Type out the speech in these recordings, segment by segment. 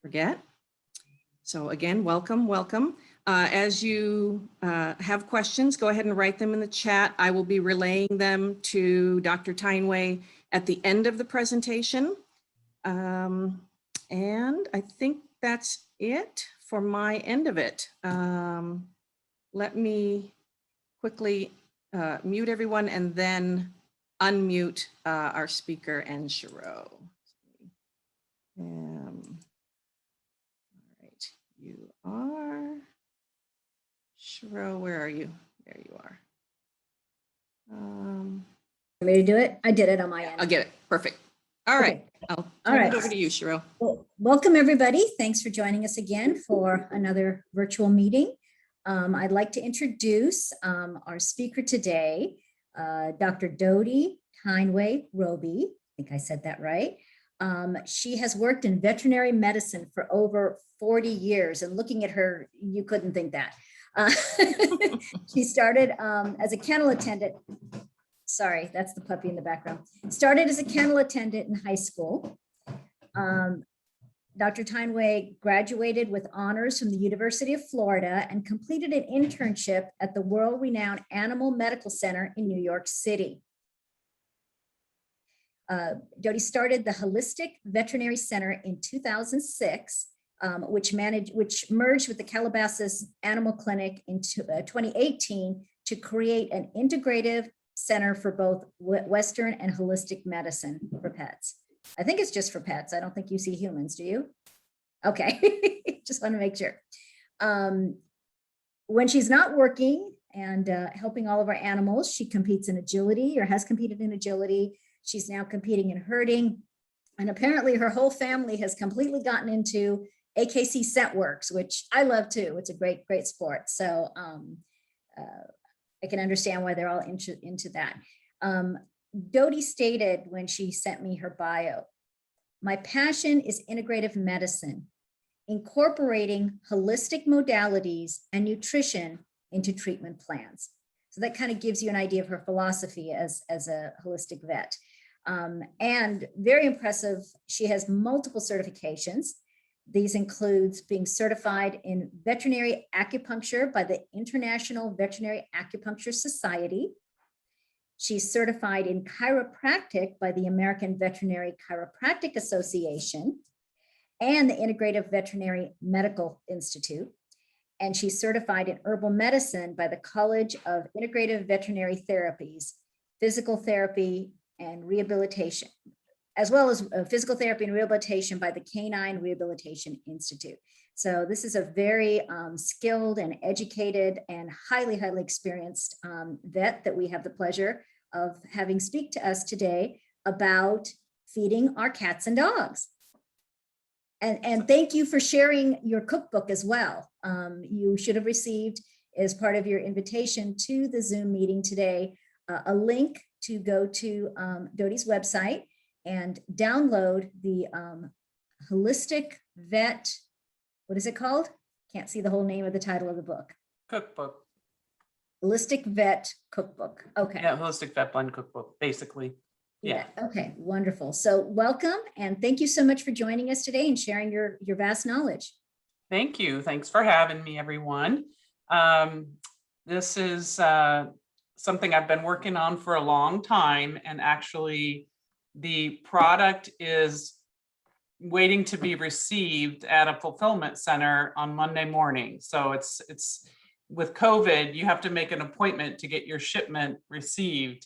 forget. So again, welcome. As you have questions, go ahead and write them in the chat. I will be relaying them to Dr. Tyneway at the end of the presentation. And I think that's it for my end of it. Let me quickly mute everyone and then unmute our speaker and Shiro. All right, you are. Shiro, where are you? There you are. Want me to do it? I did it on my end. I'll get it. Perfect. All right. Okay. I'll turn it over to you, Shiro. Well, welcome, everybody. Thanks for joining us again for another virtual meeting. I'd like to introduce our speaker today, Dr. Dody Tyneway Roby. I think I said that right. She has worked in veterinary medicine for over 40 years, and looking at her, you couldn't think that. She started as a kennel attendant. Sorry, that's the puppy in the background. Started as a kennel attendant in high school. Dr. Tyneway graduated with honors from the University of Florida and completed an internship at the world-renowned Animal Medical Center in New York City. Dody started the Holistic Veterinary Center in 2006, which merged with the Calabasas Animal Clinic in 2018 to create an integrative center for both Western and holistic medicine for pets. I think it's just for pets. I don't think you see humans, do you? Okay, just want to make sure. When she's not working and helping all of our animals, she competes in agility or has competed in agility. She's now competing in herding. And apparently her whole family has completely gotten into AKC Scentworks, which I love too. It's a great sport. So I can understand why they're all into that. Dody stated when she sent me her bio, "My passion is integrative medicine, incorporating holistic modalities and nutrition into treatment plans." So that kind of gives you an idea of her philosophy as a holistic vet. And very impressive, she has multiple certifications. These includes being certified in veterinary acupuncture by the International Veterinary Acupuncture Society. She's certified in chiropractic by the American Veterinary Chiropractic Association and the Integrative Veterinary Medical Institute. And she's certified in herbal medicine by the College of Integrative Veterinary Therapies, Physical Therapy and Rehabilitation, as well as physical therapy and rehabilitation by the Canine Rehabilitation Institute. So this is a very skilled and educated and highly experienced vet that we have the pleasure of having speak to us today about feeding our cats and dogs. And thank you for sharing your cookbook as well. You should have received, as part of your invitation to the Zoom meeting today, a link to go to Dody's website and download the Holistic Vet, what is it called? Can't see the whole name of the title of the book. Cookbook. Holistic Vet Cookbook. Okay. Yeah, Holistic Vet-Blend Cookbook, basically. Yeah. Okay, wonderful. So welcome and thank you so much for joining us today and sharing your vast knowledge. Thank you. Thanks for having me, everyone. This is something I've been working on for a long time, and actually the product is waiting to be received at a fulfillment center on Monday morning. So it's with COVID, you have to make an appointment to get your shipment received.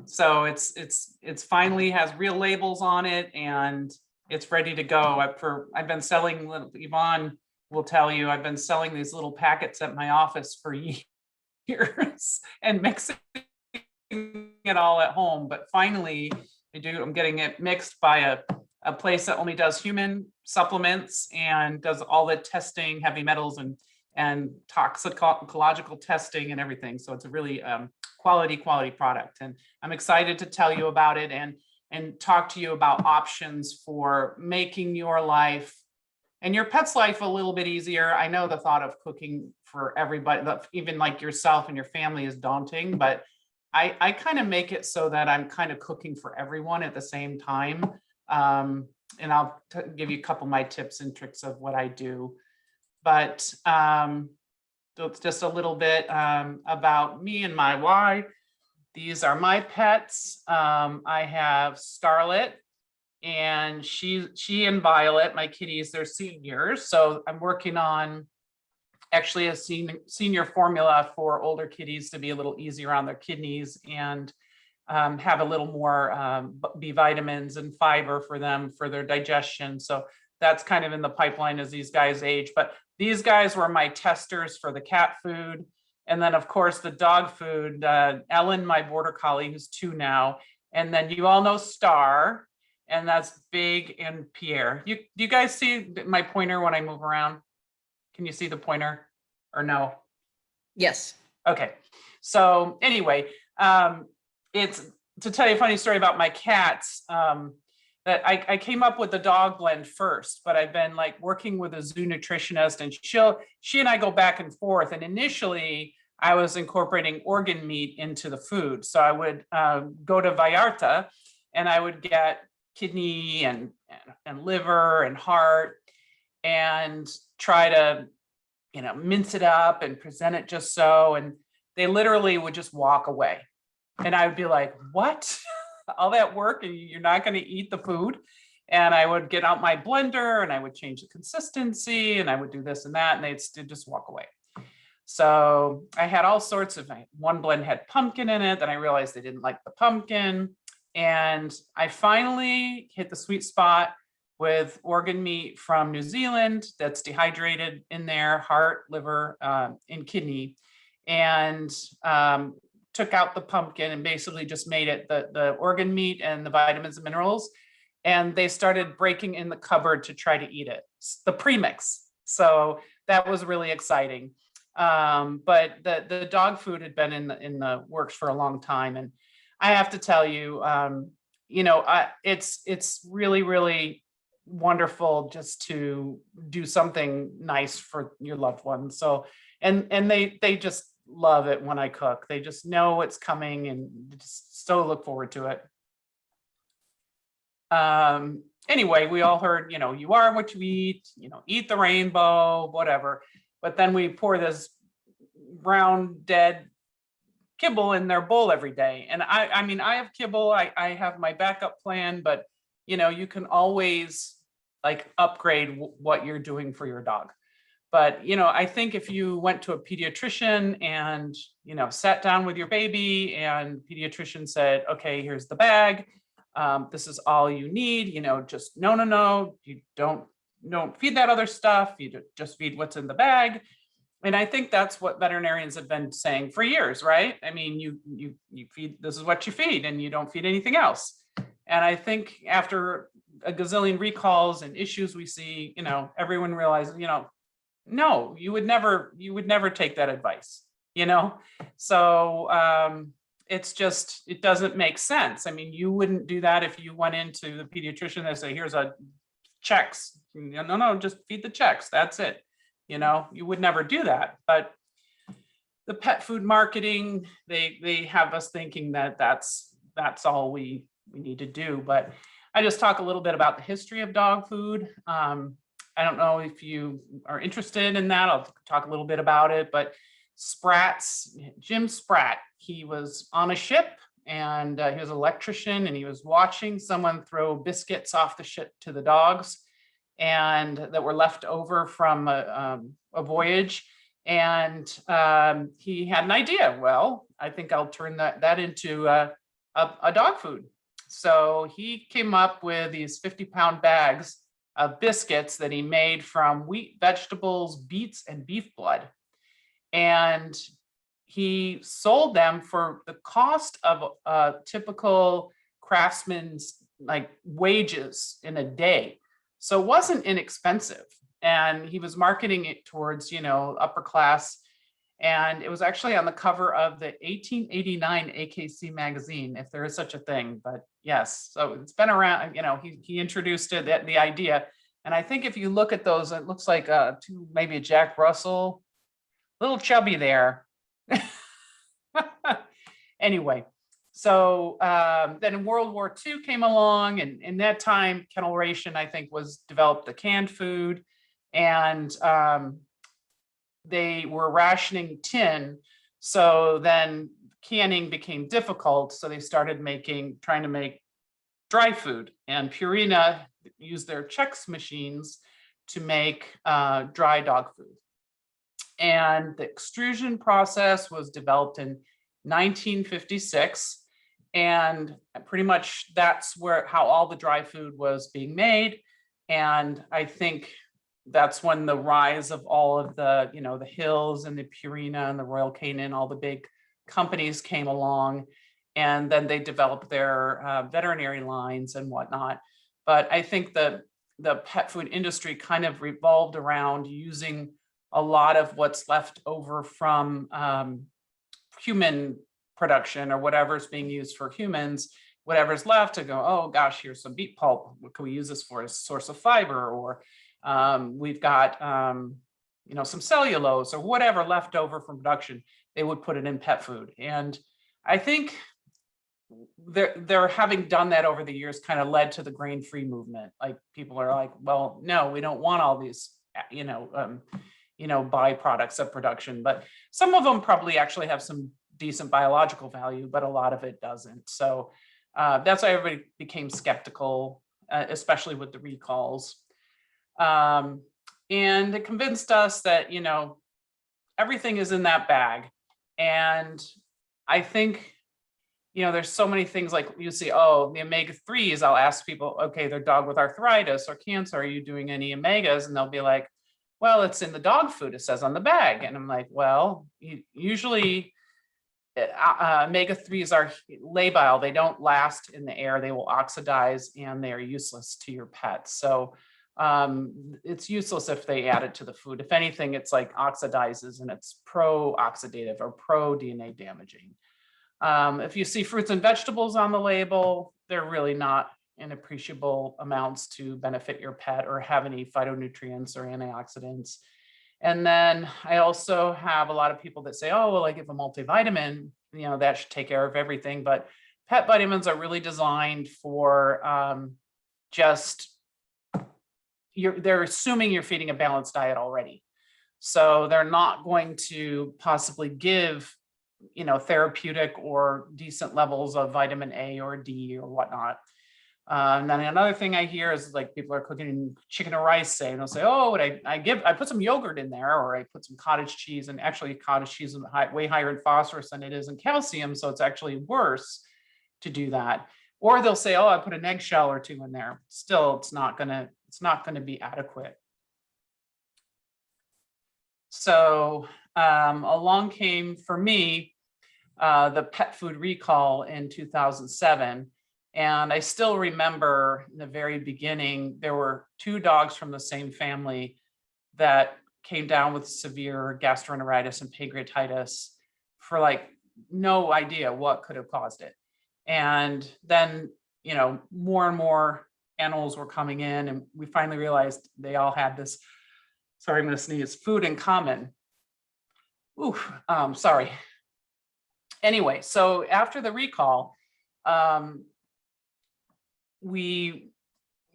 So it's finally has real labels on it and it's ready to go. I've been selling, Yvonne will tell you, I've been selling these little packets at my office for years and mixing it all at home. But finally, I'm getting it mixed by a place that only does human supplements and does all the testing, heavy metals and toxicological testing and everything. So it's a really quality product. And I'm excited to tell you about it and talk to you about options for making your life and your pet's life a little bit easier. I know the thought of cooking for everybody, even like yourself and your family, is daunting, but I kind of make it so that I'm kind of cooking for everyone at the same time. and I'll give you a couple of my tips and tricks of what I do. But so it's just a little bit about me and my why. These are my pets. I have Starlet, and she and Violet, my kitties, they're seniors. So I'm working on actually a senior formula for older kitties to be a little easier on their kidneys and have a little more B vitamins and fiber for them for their digestion. So that's kind of in the pipeline as these guys age. But these guys were my testers for the cat food. And then of course the dog food, Ellen, my border collie, who's 2 now. And then you all know Star, and that's Big and Pierre. Do you guys see my pointer when I move around? Can you see the pointer or no? Yes. Okay. So anyway, it's to tell you a funny story about my cats, that I came up with the dog blend first, but I've been like working with a zoo nutritionist, and she and I go back and forth. And initially I was incorporating organ meat into the food. So I would go to Vallarta and I would get kidney and liver and heart and try to, mince it up and present it just so. And they literally would just walk away. And I would be like, what? All that work and you're not going to eat the food? And I would get out my blender and I would change the consistency and I would do this and that, and they'd just walk away. So I had all sorts of, one blend had pumpkin in it. Then I realized they didn't like the pumpkin. And I finally hit the sweet spot with organ meat from New Zealand that's dehydrated in there, heart, liver, and kidney. And took out the pumpkin and basically just made it the organ meat and the vitamins and minerals. And they started breaking in the cupboard to try to eat it, the premix. So that was really exciting. But the dog food had been in the works for a long time. And I have to tell you, it's really, really wonderful just to do something nice for your loved ones. So, and they just love it when I cook. They just know it's coming and just so look forward to it. Anyway, we all heard, you are what you eat the rainbow, whatever. But then we pour this brown dead kibble in their bowl every day. And I mean, I have kibble, I have my backup plan, but you can always like upgrade what you're doing for your dog. But, I think if you went to a pediatrician and, sat down with your baby and pediatrician said, okay, here's the bag. This is all you need, just no, you don't feed that other stuff. You just feed what's in the bag. And I think that's what veterinarians have been saying for years, right? I mean, you feed, this is what you feed, and you don't feed anything else. And I think after a gazillion recalls and issues we see, everyone realizes, no, you would never take that advice, So it doesn't make sense. I mean, you wouldn't do that if you went into the pediatrician and say, here's a checks. No, just feed the checks. That's it. You would never do that. But the pet food marketing, they have us thinking that that's all we need to do. But I just talk a little bit about the history of dog food. I don't know if you are interested in that. I'll talk a little bit about it, but Jim Spratt, he was on a ship and he was an electrician, and he was watching someone throw biscuits off the ship to the dogs and that were left over from a voyage. And he had an idea. Well, I think I'll turn that into a dog food. So he came up with these 50-pound bags of biscuits that he made from wheat, vegetables, beets, and beef blood. And he sold them for the cost of a typical craftsman's like wages in a day. So it wasn't inexpensive. And he was marketing it towards, upper class. And it was actually on the cover of the 1889 AKC magazine, if there is such a thing. But yes, so it's been around, he introduced it, the idea. And I think if you look at those, it looks like maybe a Jack Russell, little chubby there. Anyway, So then World War II came along, and in that time, Kennel Ration, I think, was developed the canned food, and they were rationing tin. So then canning became difficult. So they started trying to make dry food, and Purina used their Chex machines to make dry dog food. And the extrusion process was developed in 1956. And pretty much that's how all the dry food was being made. And I think that's when the rise of all of the, the Hills and the Purina and the Royal Canin, all the big companies came along, and then they developed their veterinary lines and whatnot. But I think the pet food industry kind of revolved around using a lot of what's left over from human production, or whatever's being used for humans, whatever's left, to go, oh gosh, here's some beet pulp. What can we use this for as a source of fiber? Or we've got, some cellulose or whatever left over from production, they would put it in pet food. And I think they're having done that over the years kind of led to the grain-free movement. Like, people are like, well, no, we don't want all these, byproducts of production, but some of them probably actually have some decent biological value, but a lot of it doesn't. So that's why everybody became skeptical, especially with the recalls. And it convinced us that, everything is in that bag. And I think, there's so many things, like you see, oh, the omega-3s, I'll ask people, okay, their dog with arthritis or cancer, are you doing any omegas? And they'll be like, well, it's in the dog food, it says on the bag. And I'm like, well, usually omega-3s are labile. They don't last in the air. They will oxidize, and they are useless to your pet. So it's useless if they add it to the food. If anything, it's like oxidizes, and it's pro-oxidative or pro-DNA damaging. If you see fruits and vegetables on the label, they're really not in appreciable amounts to benefit your pet or have any phytonutrients or antioxidants. And then I also have a lot of people that say, oh, well, I give a multivitamin, that should take care of everything. But pet vitamins are really designed for they're assuming you're feeding a balanced diet already. So they're not going to possibly give, therapeutic or decent levels of vitamin A or D or whatnot. And then another thing I hear is, like, people are cooking chicken or rice, say, and they'll say, oh, I put some yogurt in there, or I put some cottage cheese, and actually cottage cheese is way higher in phosphorus than it is in calcium. So it's actually worse to do that. Or they'll say, oh, I put an eggshell or two in there. Still, it's not gonna be adequate. So along came, for me, the pet food recall in 2007. And I still remember in the very beginning, there were 2 dogs from the same family that came down with severe gastroenteritis and pancreatitis for no idea what could have caused it. And then, more and more animals were coming in, and we finally realized they all had this, sorry, I'm going to sneeze, food in common. Ooh, sorry. Anyway, so after the recall, we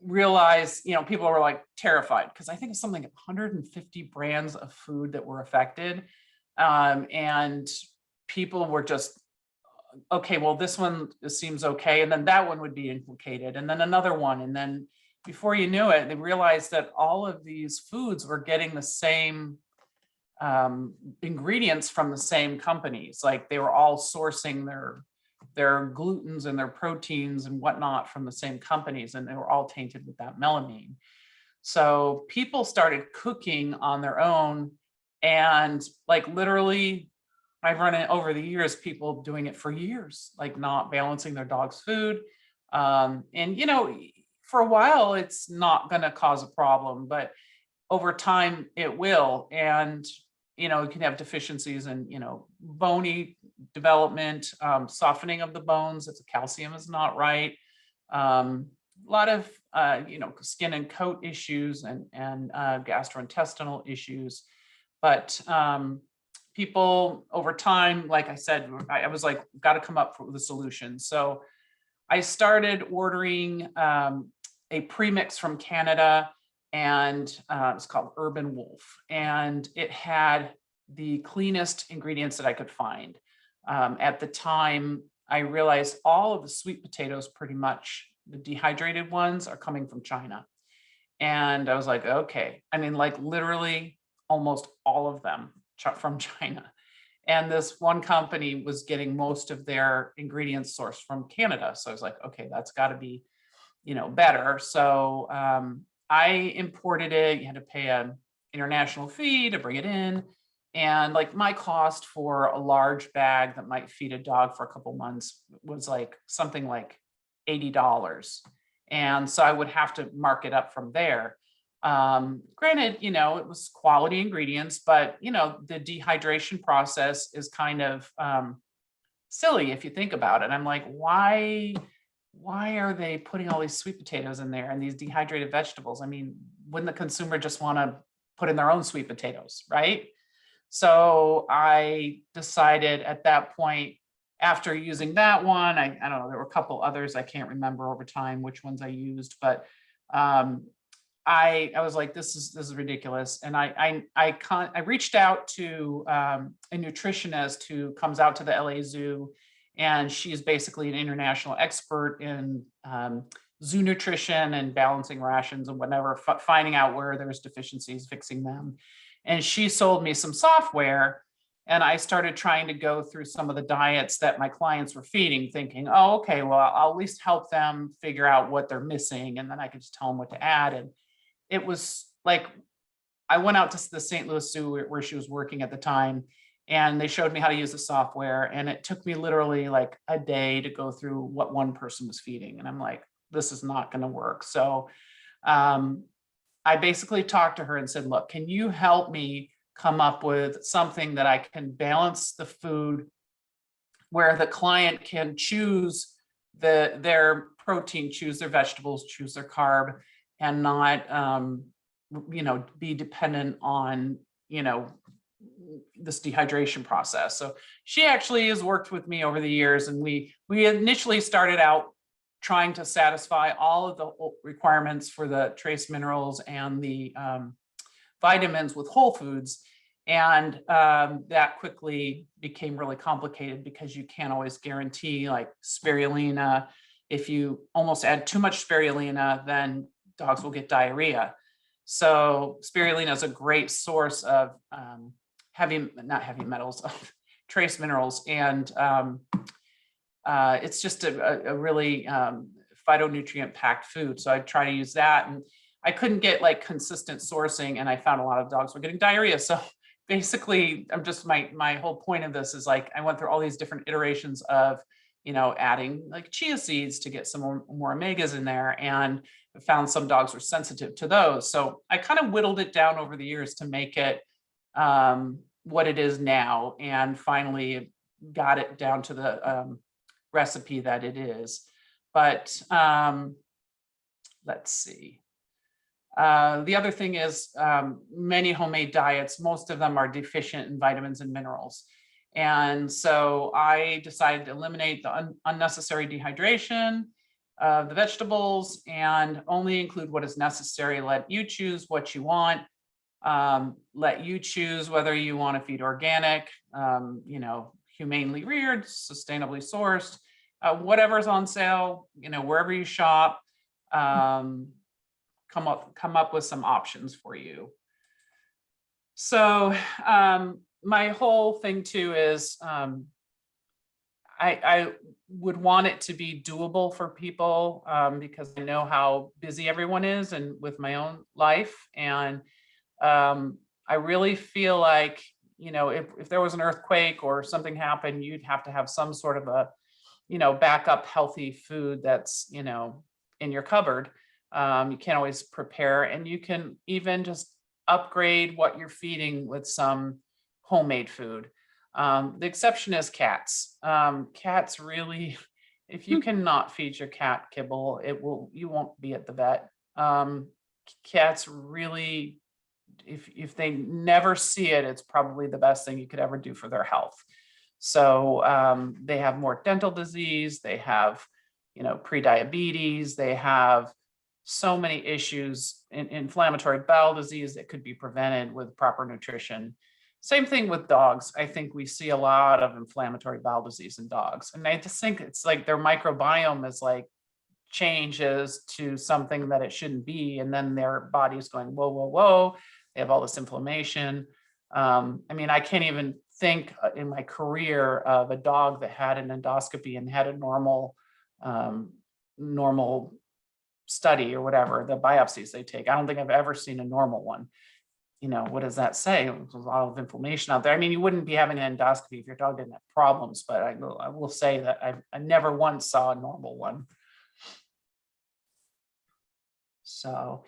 realized, people were terrified, because I think it's something like 150 brands of food that were affected. And people were just, okay, well, this one seems okay. And then that one would be implicated, and then another one. And then before you knew it, they realized that all of these foods were getting the same ingredients from the same companies. Like, they were all sourcing their glutens and their proteins and whatnot from the same companies, and they were all tainted with that melamine. So people started cooking on their own, and literally, I've run it over the years, people doing it for years, not balancing their dog's food. And for a while, it's not going to cause a problem, but over time it will. And you can have deficiencies in, bony development, softening of the bones if the calcium is not right. A lot of, skin and coat issues and gastrointestinal issues. But people over time, like I said, I was like, got to come up with a solution. So I started ordering a premix from Canada, and it's called Urban Wolf, and it had the cleanest ingredients that I could find. At the time, I realized all of the sweet potatoes, pretty much the dehydrated ones, are coming from China. And I was like, okay, I mean, like literally almost all of them from China. And this one company was getting most of their ingredients sourced from Canada. So I was like, okay, that's got to be, better. So I imported it. You had to pay an international fee to bring it in. And like my cost for a large bag that might feed a dog for a couple months was like something like $80. And so I would have to mark it up from there. Granted, it was quality ingredients, but the dehydration process is kind of silly if you think about it. I'm like, why are they putting all these sweet potatoes in there and these dehydrated vegetables? I mean, wouldn't the consumer just want to put in their own sweet potatoes, right? So I decided at that point, after using that one, I don't know, there were a couple others I can't remember over time which ones I used, but I was like, this is ridiculous. And I reached out to a nutritionist who comes out to the LA Zoo, and she's basically an international expert in zoo nutrition and balancing rations and whatever, finding out where there's deficiencies, fixing them. And she sold me some software, and I started trying to go through some of the diets that my clients were feeding, thinking, oh, okay, well, I'll at least help them figure out what they're missing, and then I could just tell them what to add. And it was like, I went out to the St. Louis Zoo where she was working at the time, and they showed me how to use the software. And it took me literally like a day to go through what one person was feeding. And I'm like, this is not going to work. So I basically talked to her and said, look, can you help me come up with something that I can balance the food where the client can choose their protein, choose their vegetables, choose their carb, and not, be dependent on, this dehydration process. So she actually has worked with me over the years, and we initially started out trying to satisfy all of the requirements for the trace minerals and the vitamins with whole foods. And that quickly became really complicated because you can't always guarantee like spirulina. If you almost add too much spirulina, then dogs will get diarrhea. So spirulina is a great source of not heavy metals, trace minerals. And it's just a really phytonutrient packed food. So I try to use that, and I couldn't get like consistent sourcing, and I found a lot of dogs were getting diarrhea. So basically, I'm just, my whole point of this is like, I went through all these different iterations of, adding like chia seeds to get some more omegas in there, and found some dogs were sensitive to those. So I kind of whittled it down over the years to make it what it is now, and finally got it down to the recipe that it is. But let's see. The other thing is many homemade diets, most of them are deficient in vitamins and minerals. And so I decided to eliminate the unnecessary dehydration of the vegetables and only include what is necessary. Let you choose what you want. Let you choose whether you want to feed organic, humanely reared, sustainably sourced, whatever's on sale, wherever you shop. Come up with some options for you. So my whole thing too is I would want it to be doable for people because I know how busy everyone is, and with my own life. And I really feel like, if there was an earthquake or something happened, you'd have to have some sort of a, backup healthy food that's, in your cupboard. You can't always prepare, and you can even just upgrade what you're feeding with some homemade food. The exception is cats. Cats really, if you cannot feed your cat kibble, you won't be at the vet. Cats really if they never see it, it's probably the best thing you could ever do for their health. So they have more dental disease, they have, prediabetes, they have so many issues, inflammatory bowel disease that could be prevented with proper nutrition. Same thing with dogs. I think we see a lot of inflammatory bowel disease in dogs. And I just think it's like their microbiome is like changes to something that it shouldn't be. And then their body's going, whoa, whoa, whoa. They have all this inflammation. I mean, I can't even think in my career of a dog that had an endoscopy and had a normal study or whatever, the biopsies they take. I don't think I've ever seen a normal one. What does that say? There's a lot of inflammation out there. I mean, you wouldn't be having an endoscopy if your dog didn't have problems, but I will say that I never once saw a normal one. So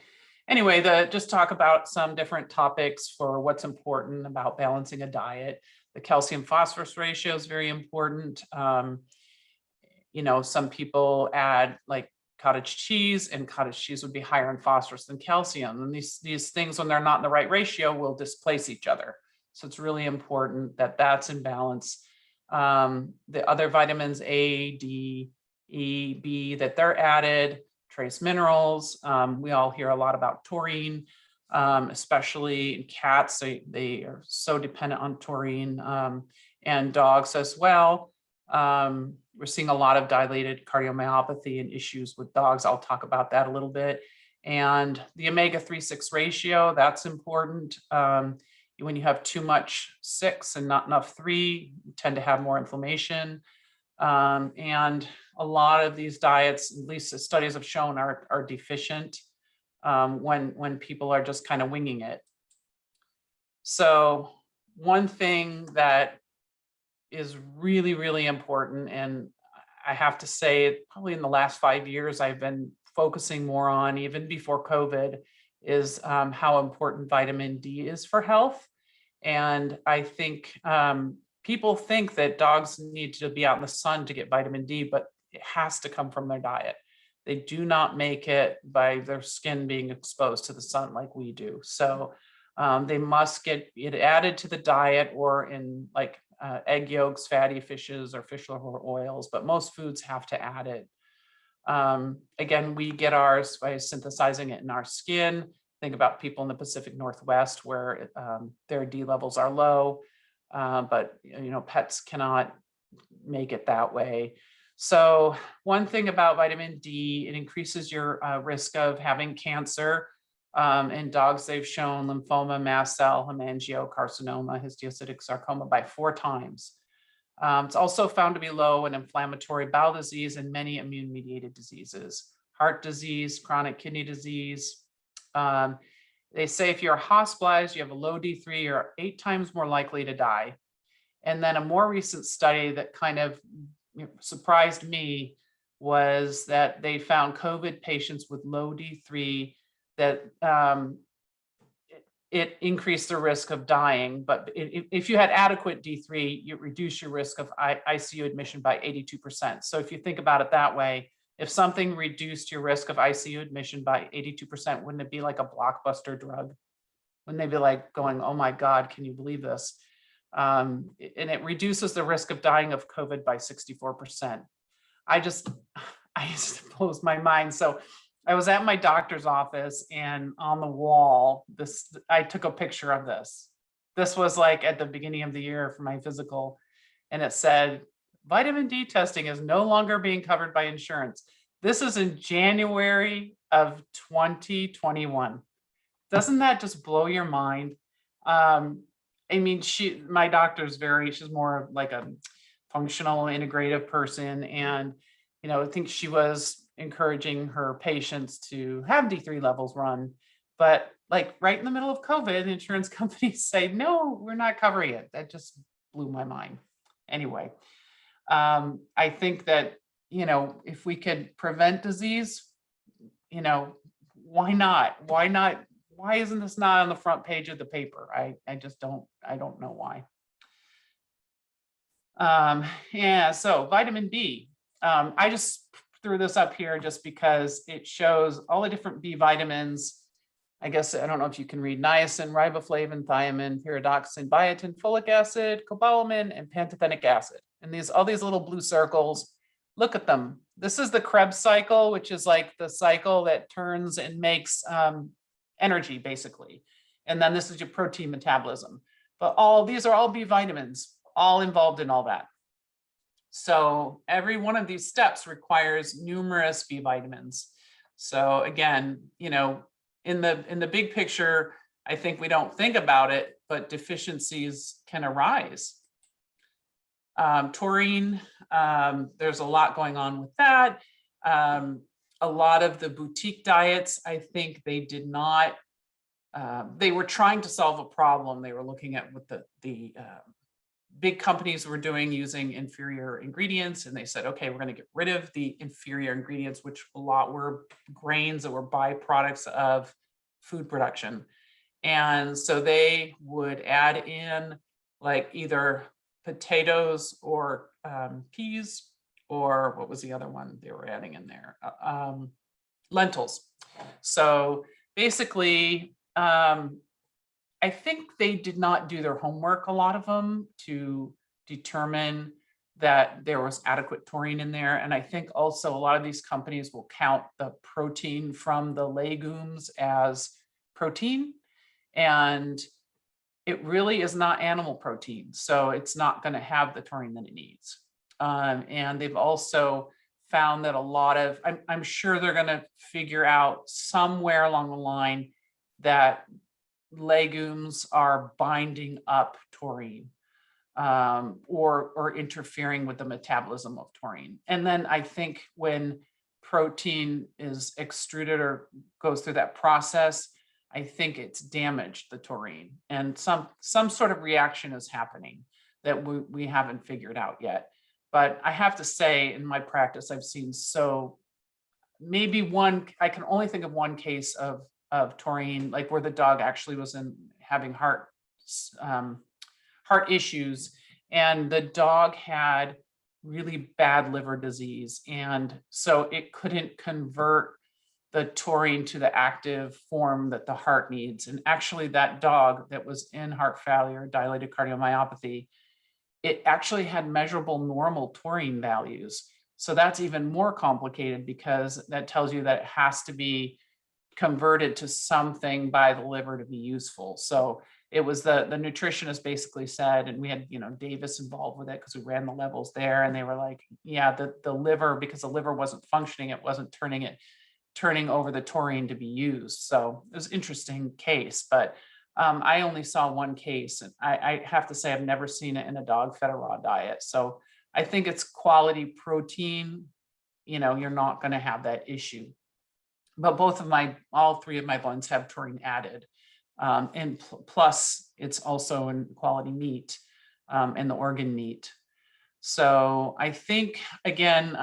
anyway, just talk about some different topics for what's important about balancing a diet. The calcium phosphorus ratio is very important. Some people add like cottage cheese, and cottage cheese would be higher in phosphorus than calcium. And these things, when they're not in the right ratio, will displace each other. So it's really important that that's in balance. The other vitamins, A, D, E, B, that they're added, trace minerals. We all hear a lot about taurine, especially in cats. They are so dependent on taurine, and dogs as well. We're seeing a lot of dilated cardiomyopathy and issues with dogs. I'll talk about that a little bit. And the omega-3/6 ratio, that's important. When you have too much 6 and not enough 3, you tend to have more inflammation. And a lot of these diets, at least the studies have shown, are deficient when people are just kind of winging it. So one thing that is really, really important, and I have to say probably in the last 5 years I've been focusing more on, even before COVID, is how important vitamin D is for health. And I think people think that dogs need to be out in the sun to get vitamin D, but it has to come from their diet. They do not make it by their skin being exposed to the sun like we do. So they must get it added to the diet, or in like egg yolks, fatty fishes, or fish oils, but most foods have to add it. Again, we get ours by synthesizing it in our skin. Think about people in the Pacific Northwest where their D levels are low, but pets cannot make it that way. So one thing about vitamin D, it increases your risk of having cancer. In dogs, they've shown lymphoma, mast cell, hemangiocarcinoma, histiocytic sarcoma by 4 times. It's also found to be low in inflammatory bowel disease and many immune-mediated diseases, heart disease, chronic kidney disease. They say if you're hospitalized, you have a low D3, you're 8 times more likely to die. And then a more recent study that kind of surprised me was that they found COVID patients with low D3 that it increased the risk of dying. But if you had adequate D3, you reduce your risk of ICU admission by 82%. So if you think about it that way, if something reduced your risk of ICU admission by 82%, wouldn't it be like a blockbuster drug? Wouldn't they be like going, oh my God, can you believe this? And it reduces the risk of dying of COVID by 64%. I just blows my mind. So I was at my doctor's office, and on the wall, I took a picture of this. This was like at the beginning of the year for my physical, and it said, vitamin D testing is no longer being covered by insurance. This is in January of 2021. Doesn't that just blow your mind? I mean, my doctor's she's more like a functional integrative person. And, I think she was encouraging her patients to have D3 levels run, but like right in the middle of COVID, insurance companies say, no, we're not covering it. That just blew my mind. Anyway, I think that, if we could prevent disease, why not? Why isn't this not on the front page of the paper? I don't know why. Yeah, so vitamin B. I just threw this up here just because it shows all the different B vitamins I guess, I don't know if you can read, niacin, riboflavin, thiamine, pyridoxine, biotin, folic acid, cobalamin, and pantothenic acid. And all these little blue circles, look at them. This is the Krebs cycle, which is like the cycle that turns and makes energy, basically. And then this is your protein metabolism. But these are all B vitamins, all involved in all that. So every one of these steps requires numerous B vitamins. So again, you know, in the big picture, I think we don't think about it, but deficiencies can arise. Taurine, there's a lot going on with that. A lot of the boutique diets, I think they did not, they were trying to solve a problem. They were looking at what the big companies were doing using inferior ingredients. And they said, okay, we're going to get rid of the inferior ingredients, which a lot were grains that were byproducts of food production. And so they would add in like either potatoes or peas, or what was the other one they were adding in there? Lentils. So basically, I think they did not do their homework, a lot of them, to determine that there was adequate taurine in there. And I think also a lot of these companies will count the protein from the legumes as protein. And it really is not animal protein. So it's not going to have the taurine that it needs. And they've also found that a lot of, I'm sure they're going to figure out somewhere along the line that legumes are binding up taurine or interfering with the metabolism of taurine. And then I think when protein is extruded or goes through that process, I think it's damaged the taurine, and some sort of reaction is happening that we haven't figured out yet. But I have to say, in my practice, I've seen maybe I can only think of one case of taurine, like where the dog actually was having heart issues, and the dog had really bad liver disease, and so it couldn't convert the taurine to the active form that the heart needs. And actually that dog that was in heart failure, dilated cardiomyopathy, it actually had measurable normal taurine values. So that's even more complicated, because that tells you that it has to be converted to something by the liver to be useful. So it was the nutritionist basically said, and we had, Davis involved with it because we ran the levels there, and they were like, yeah, the liver, because the liver wasn't functioning, it wasn't turning over the taurine to be used. So it was an interesting case, but I only saw one case, and I have to say I've never seen it in a dog fed a raw diet. So I think it's quality protein, you're not going to have that issue. But all three of my blends have taurine added. And plus it's also in quality meat and the organ meat. So I think, again,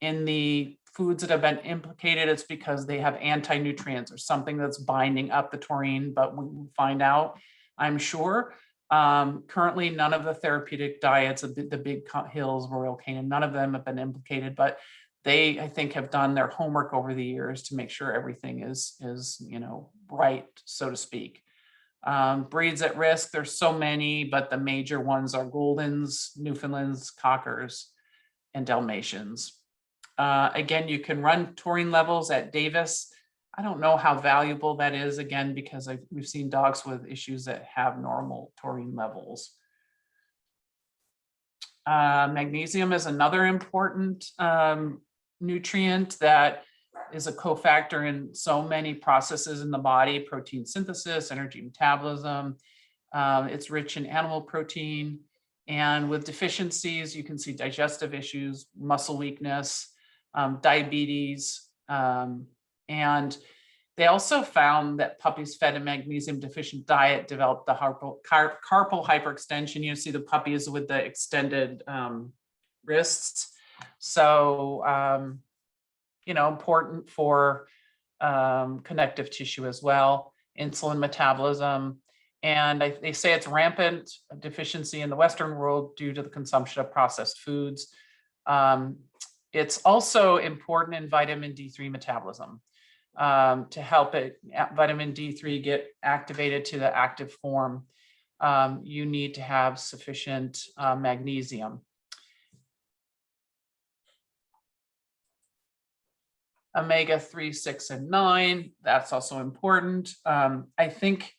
in the foods that have been implicated, it's because they have anti-nutrients or something that's binding up the taurine, but we will find out, I'm sure. Currently, none of the therapeutic diets of the big hills, Royal Canin, none of them have been implicated, but they, I think, have done their homework over the years to make sure everything is right, so to speak. Breeds at risk, there's so many, but the major ones are Goldens, Newfoundlands, Cockers, and Dalmatians. Again, you can run taurine levels at Davis. I don't know how valuable that is, again, because we've seen dogs with issues that have normal taurine levels. Magnesium is another important nutrient that is a cofactor in so many processes in the body: protein synthesis, energy metabolism. It's rich in animal protein. And with deficiencies, you can see digestive issues, muscle weakness, diabetes, and they also found that puppies fed a magnesium deficient diet developed the carpal hyperextension. You see the puppies with the extended wrists. So, important for connective tissue as well, insulin metabolism. And they say it's rampant deficiency in the Western world due to the consumption of processed foods. It's also important in vitamin D3 metabolism. to help vitamin D3 get activated to the active form. You need to have sufficient magnesium. Omega-3, 6, and 9, that's also important. I think,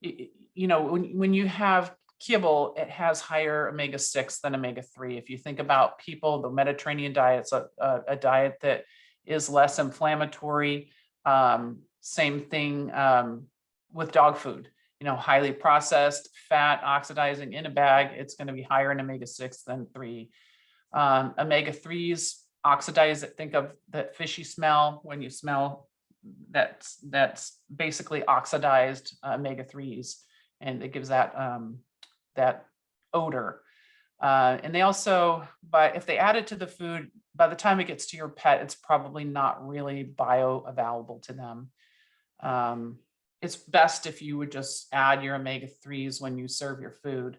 when you have kibble, it has higher omega-6 than omega-3. If you think about people, the Mediterranean diet's a diet that is less inflammatory. Same thing with dog food, highly processed, fat, oxidizing in a bag, it's going to be higher in omega-6 than 3. Omega-3s oxidize it. Think of that fishy smell when you smell that's basically oxidized omega-3s, and it gives that that odor. And they also, if they add it to the food, by the time it gets to your pet, it's probably not really bioavailable to them. It's best if you would just add your omega-3s when you serve your food.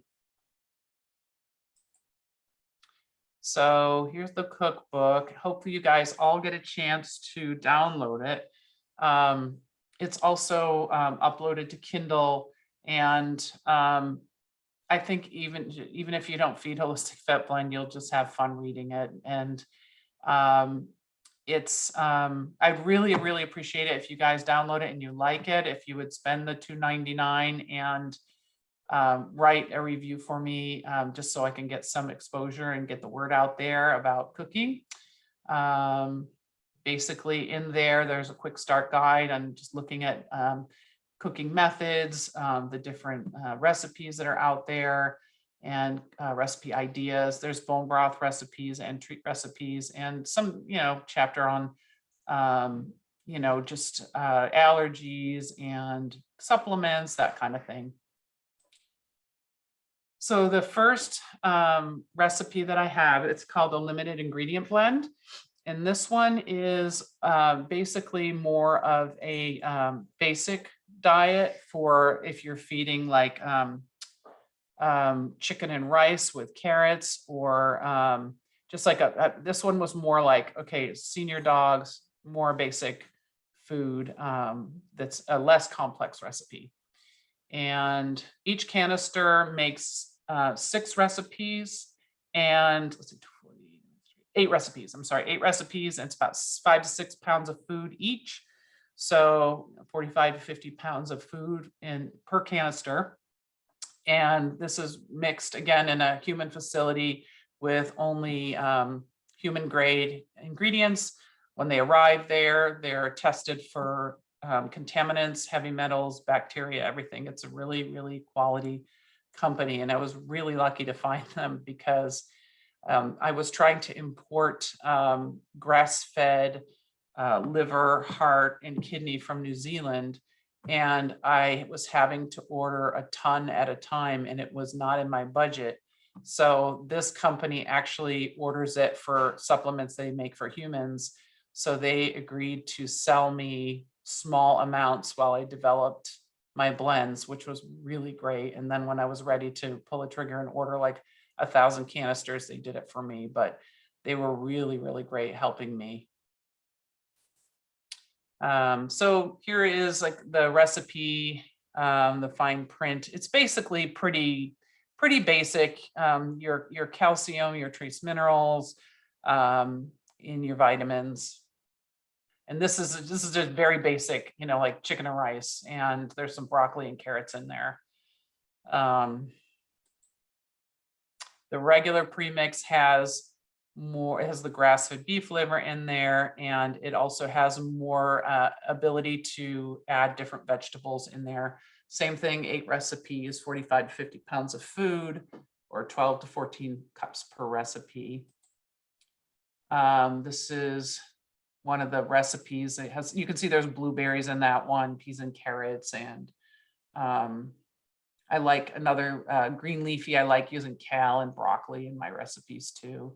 So here's the cookbook. Hopefully you guys all get a chance to download it. It's also uploaded to Kindle, and I think even if you don't feed Holistic Vet-Blend, you'll just have fun reading it. And I'd really appreciate it if you guys download it and you like it, if you would spend the $2.99 and write a review for me, just so I can get some exposure and get the word out there about cooking. Basically in there's a quick start guide on just looking at cooking methods, the different recipes that are out there, and recipe ideas. There's bone broth recipes and treat recipes, and some, chapter on, just allergies and supplements, that kind of thing. So the first recipe that I have, it's called a limited ingredient blend. And this one is basically more of a basic diet for if you're feeding like chicken and rice with carrots, or just like this one was more like, okay, senior dogs, more basic food, that's a less complex recipe. And each canister makes 6 recipes, and let's see, 8 recipes. I'm sorry, 8 recipes. And it's about 5 to 6 pounds of food each. So 45 to 50 pounds of food per canister. And this is mixed again in a human facility with only human grade ingredients. When they arrive there, they're tested for contaminants, heavy metals, bacteria, everything. It's a really quality company. And I was really lucky to find them because I was trying to import grass-fed liver, heart, and kidney from New Zealand. And I was having to order a ton at a time, and it was not in my budget. So this company actually orders it for supplements they make for humans. So they agreed to sell me small amounts while I developed my blends, which was really great. And then when I was ready to pull a trigger and order like 1,000 canisters, they did it for me, but they were really great helping me. So here is like the recipe, the fine print. It's basically pretty basic. Your calcium, your trace minerals, in your vitamins. And this is just very basic, like chicken and rice, and there's some broccoli and carrots in there. The regular premix has more, it has the grass-fed beef liver in there, and it also has more ability to add different vegetables in there. Same thing, 8 recipes, 45 to 50 pounds of food, or 12 to 14 cups per recipe. This is one of the recipes. It has, you can see there's blueberries in that one, peas and carrots, and I like another green leafy. I like using kale and broccoli in my recipes too.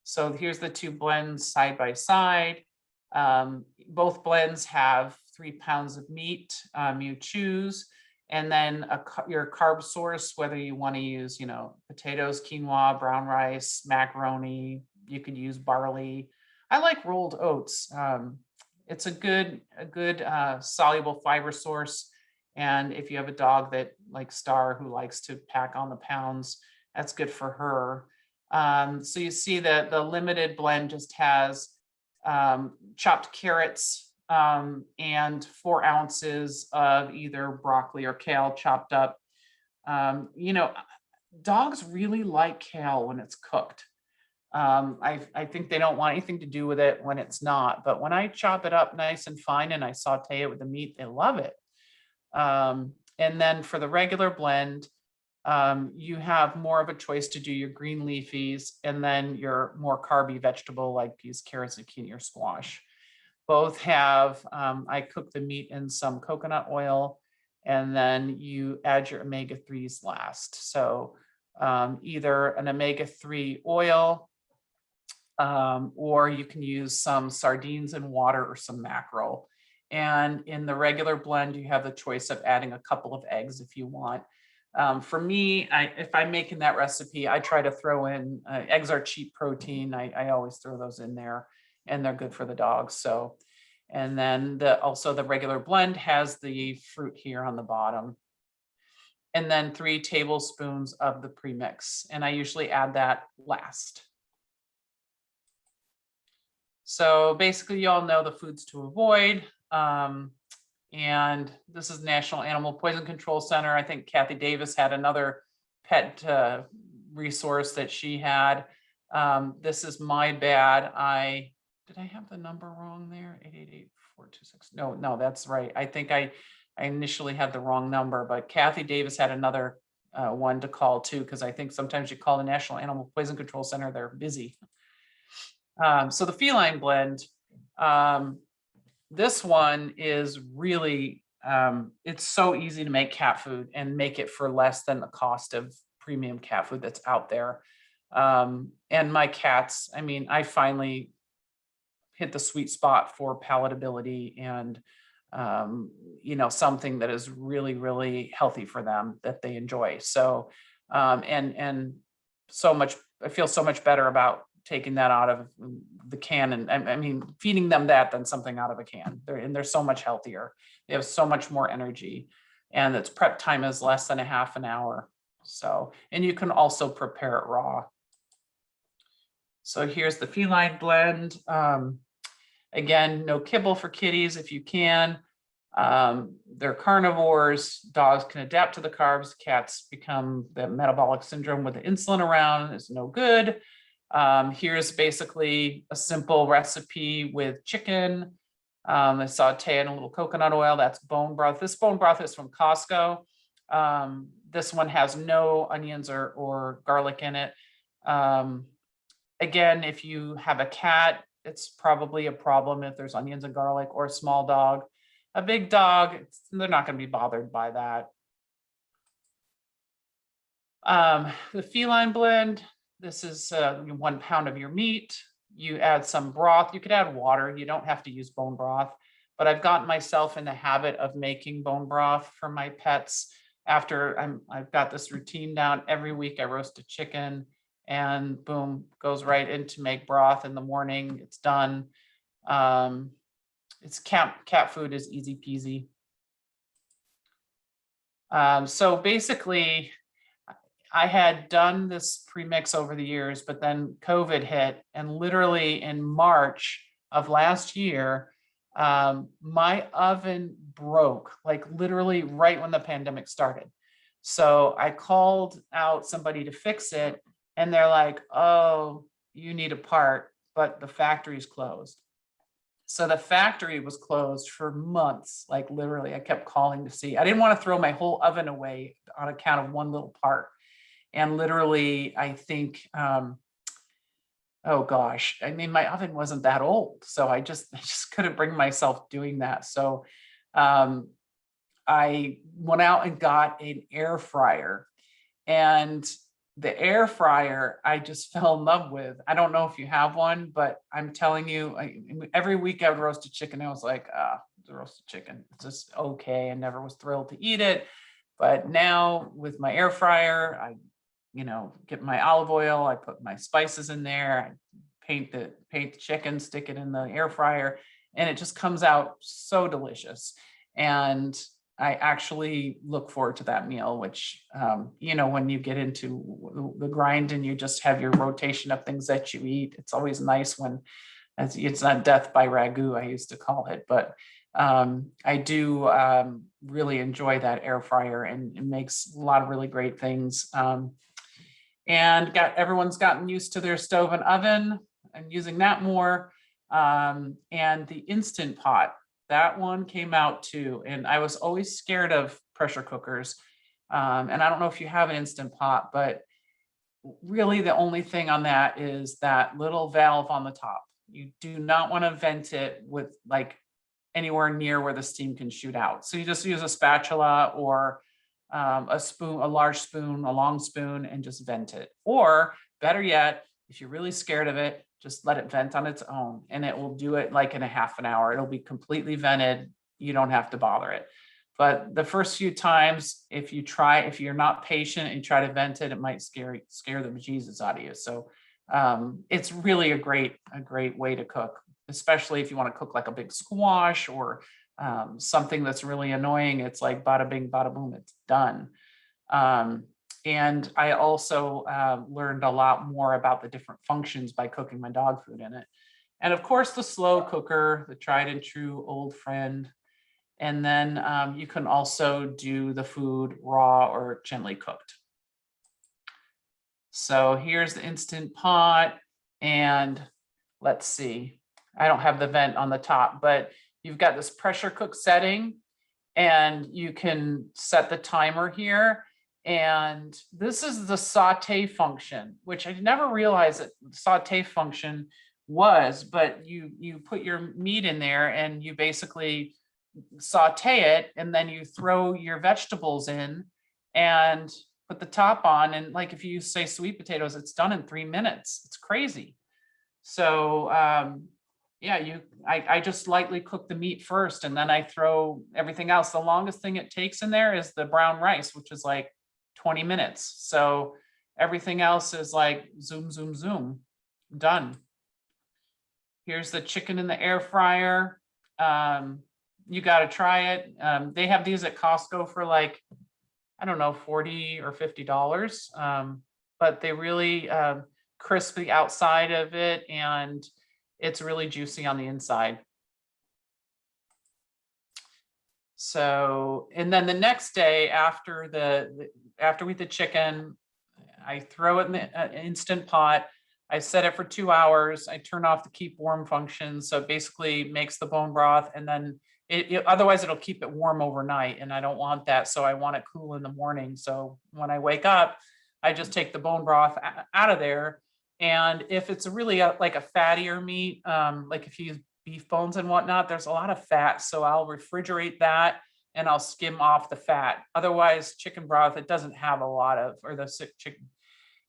So here's the 2 blends side by side. Both blends have 3 pounds of meat. You choose, and then your carb source, whether you want to use, potatoes, quinoa, brown rice, macaroni. You could use barley. I like rolled oats. It's a good soluble fiber source. And if you have a dog that like Star, who likes to pack on the pounds, that's good for her. So you see that the limited blend just has chopped carrots and 4 ounces of either broccoli or kale chopped up. You know, dogs really like kale when it's cooked. I think they don't want anything to do with it when it's not, but when I chop it up nice and fine and I saute it with the meat, they love it. And then for the regular blend, you have more of a choice to do your green leafies and then your more carby vegetable like peas, carrots, zucchini, or squash. Both have, I cook the meat in some coconut oil, and then you add your omega-3s last. So either an omega-3 oil, or you can use some sardines in water or some mackerel. And in the regular blend, you have the choice of adding a couple of eggs if you want. For me, if I'm making that recipe, I try to throw in, eggs are cheap protein. I always throw those in there, and they're good for the dogs. So, and then also the regular blend has the fruit here on the bottom. And then 3 tablespoons of the premix. And I usually add that last. So basically, you all know the foods to avoid. And this is National Animal Poison Control Center. I think Kathy Davis had another pet resource that she had. This is my bad. Did I have the number wrong there? 888-426. No, that's right. I think I initially had the wrong number, but Kathy Davis had another one to call too, because I think sometimes you call the National Animal Poison Control Center, they're busy. So the feline blend, this one is really, it's so easy to make cat food and make it for less than the cost of premium cat food that's out there. And my cats, I mean, I finally hit the sweet spot for palatability and, you know, something that is really, really healthy for them that they enjoy. So, and so much, I feel so much better about taking that out of the can. And I mean, feeding them that than something out of a can. They're so much healthier. They have so much more energy, and its prep time is less than a half an hour. So, and you can also prepare it raw. So here's the feline blend. Again, no kibble for kitties if you can. They're carnivores. Dogs can adapt to the carbs. Cats become the metabolic syndrome with the insulin around is no good. Here's basically a simple recipe with chicken. I saute in a little coconut oil. That's bone broth. This bone broth is from Costco. This one has no onions or garlic in it. Again, if you have a cat, it's probably a problem if there's onions and garlic, or a small dog. A big dog, they're not going to be bothered by that. The feline blend, this is 1 pound of your meat. You add some broth. You could add water. You don't have to use bone broth, but I've gotten myself in the habit of making bone broth for my pets. After I've got this routine down. Every week I roast a chicken, and boom, goes right into make broth in the morning. It's done. It's cat food is easy peasy. So basically, I had done this premix over the years, but then COVID hit, and literally in March of last year, my oven broke, like literally right when the pandemic started. So I called out somebody to fix it, and they're like, "Oh, you need a part, but the factory's closed." So the factory was closed for months, like literally I kept calling to see. I didn't want to throw my whole oven away on account of one little part. And literally, I think, oh gosh, I mean, my oven wasn't that old. So I just couldn't bring myself doing that. So I went out and got an air fryer, and the air fryer I just fell in love with. I don't know if you have one, but I'm telling you, every week I would roast a chicken. I was like, the roasted chicken, it's just okay. I never was thrilled to eat it. But now with my air fryer, I get my olive oil, I put my spices in there, I paint the chicken, stick it in the air fryer, and it just comes out so delicious. And I actually look forward to that meal, which, you know, when you get into the grind and you just have your rotation of things that you eat, it's always nice when it's not death by ragu, I used to call it, but I do really enjoy that air fryer, and it makes a lot of really great things. And everyone's gotten used to their stove and oven and using that more. And the Instant Pot, that one came out too. And I was always scared of pressure cookers. And I don't know if you have an Instant Pot, but really the only thing on that is that little valve on the top. You do not want to vent it with like anywhere near where the steam can shoot out. So you just use a spatula or a spoon, a large spoon, a long spoon, and just vent it. Or better yet, if you're really scared of it, just let it vent on its own, and it will do it like in a half an hour. It'll be completely vented. You don't have to bother it. But the first few times, if you're not patient and try to vent it, it might scare the bejesus out of you. So it's really a great way to cook, especially if you want to cook like a big squash or something that's really annoying. It's like bada bing, bada boom, it's done. And I also learned a lot more about the different functions by cooking my dog food in it. And of course, the slow cooker, the tried and true old friend. And then you can also do the food raw or gently cooked. So here's the Instant Pot, and let's see, I don't have the vent on the top, but you've got this pressure cook setting, and you can set the timer here. And this is the saute function, which I never realized that the saute function was, but you put your meat in there and you basically saute it, and then you throw your vegetables in and put the top on. And like if you say sweet potatoes, it's done in 3 minutes. It's crazy. So yeah, I just lightly cook the meat first, and then I throw everything else. The longest thing it takes in there is the brown rice, which is like 20 minutes. So everything else is like zoom, zoom, zoom, done. Here's the chicken in the air fryer. You got to try it. They have these at Costco for like, I don't know, $40 or $50. But they really crisp the outside of it, and it's really juicy on the inside. So, and then the next day after we eat the chicken, I throw it in the Instant Pot. I set it for 2 hours. I turn off the keep warm function. So it basically makes the bone broth, and then otherwise it'll keep it warm overnight, and I don't want that. So I want it cool in the morning. So when I wake up, I just take the bone broth out of there. And if it's really like a fattier meat, like if you use beef bones and whatnot, there's a lot of fat. So I'll refrigerate that and I'll skim off the fat. Otherwise, chicken broth, it doesn't have a lot of, or the chicken,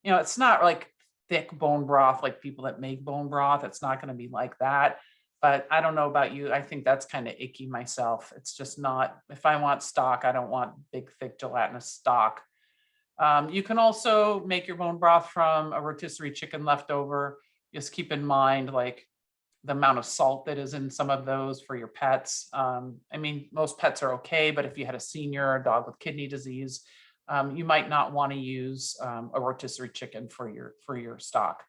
you know, it's not like thick bone broth like people that make bone broth. It's not going to be like that. But I don't know about you. I think that's kind of icky myself. It's just not, if I want stock, I don't want big, thick gelatinous stock. You can also make your bone broth from a rotisserie chicken leftover. Just keep in mind, like the amount of salt that is in some of those for your pets. I mean, most pets are okay, but if you had a senior or a dog with kidney disease, you might not want to use a rotisserie chicken for your stock.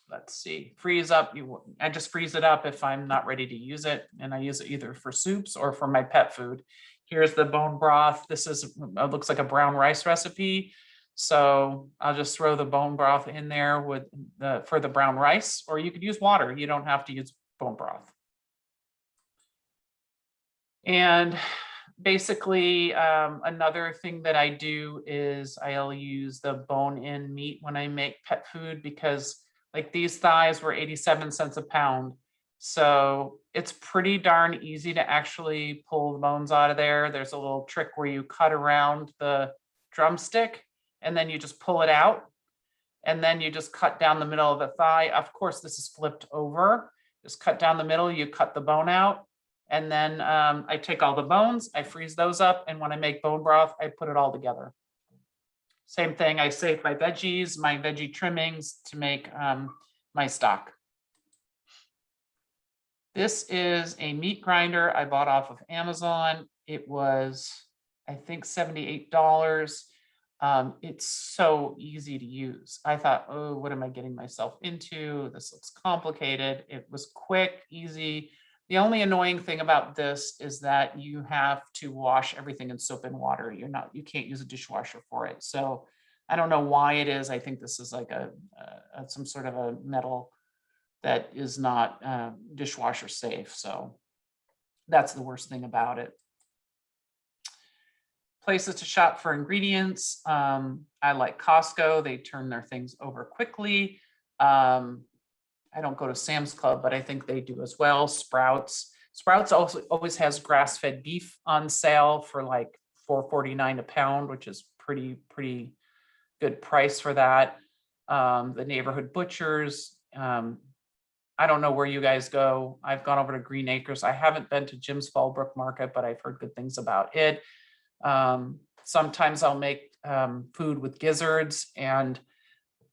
Let's see, freeze up. I just freeze it up if I'm not ready to use it, and I use it either for soups or for my pet food. Here's the bone broth. This looks like a brown rice recipe. So I'll just throw the bone broth in there for the brown rice, or you could use water. You don't have to use bone broth. And basically, another thing that I do is I'll use the bone-in meat when I make pet food, because like these thighs were 87 cents a pound. So it's pretty darn easy to actually pull the bones out of there. There's a little trick where you cut around the drumstick and then you just pull it out, and then you just cut down the middle of the thigh. Of course, this is flipped over. Just cut down the middle, you cut the bone out, and then I take all the bones, I freeze those up, and when I make bone broth, I put it all together. Same thing, I save my veggies, my veggie trimmings to make my stock. This is a meat grinder I bought off of Amazon. It was, I think, $78. It's so easy to use. I thought, oh, what am I getting myself into? This looks complicated. It was quick, easy. The only annoying thing about this is that you have to wash everything in soap and water. You can't use a dishwasher for it. So I don't know why it is. I think this is like some sort of a metal that is not dishwasher safe. So that's the worst thing about it. Places to shop for ingredients. I like Costco. They turn their things over quickly. I don't go to Sam's Club, but I think they do as well. Sprouts also always has grass-fed beef on sale for like $4.49 a pound, which is pretty good price for that. The neighborhood butchers. I don't know where you guys go. I've gone over to Green Acres. I haven't been to Jim's Fallbrook Market, but I've heard good things about it. Sometimes I'll make food with gizzards, and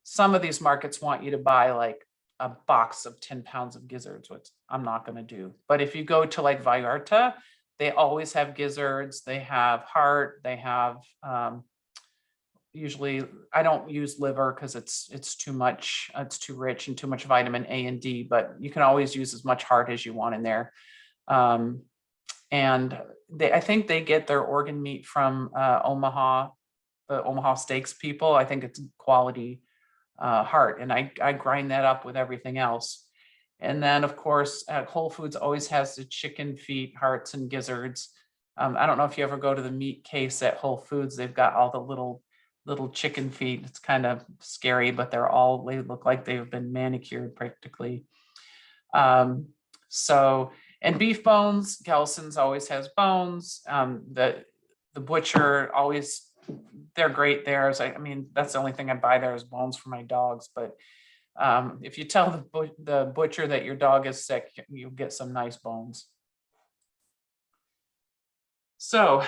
some of these markets want you to buy like a box of 10 pounds of gizzards, which I'm not going to do. But if you go to like Vallarta, they always have gizzards. They have heart. They have usually, I don't use liver because it's too much. It's too rich and too much vitamin A and D. But you can always use as much heart as you want in there. And I think they get their organ meat from Omaha, the Omaha Steaks people. I think it's quality heart, and I grind that up with everything else. And then of course, Whole Foods always has the chicken feet, hearts, and gizzards. I don't know if you ever go to the meat case at Whole Foods. They've got all the little chicken feet. It's kind of scary, but they look like they've been manicured practically. And beef bones, Gelson's always has bones. The butcher always, they're great there. I mean, that's the only thing I buy there is bones for my dogs. But if you tell the butcher that your dog is sick, you'll get some nice bones. So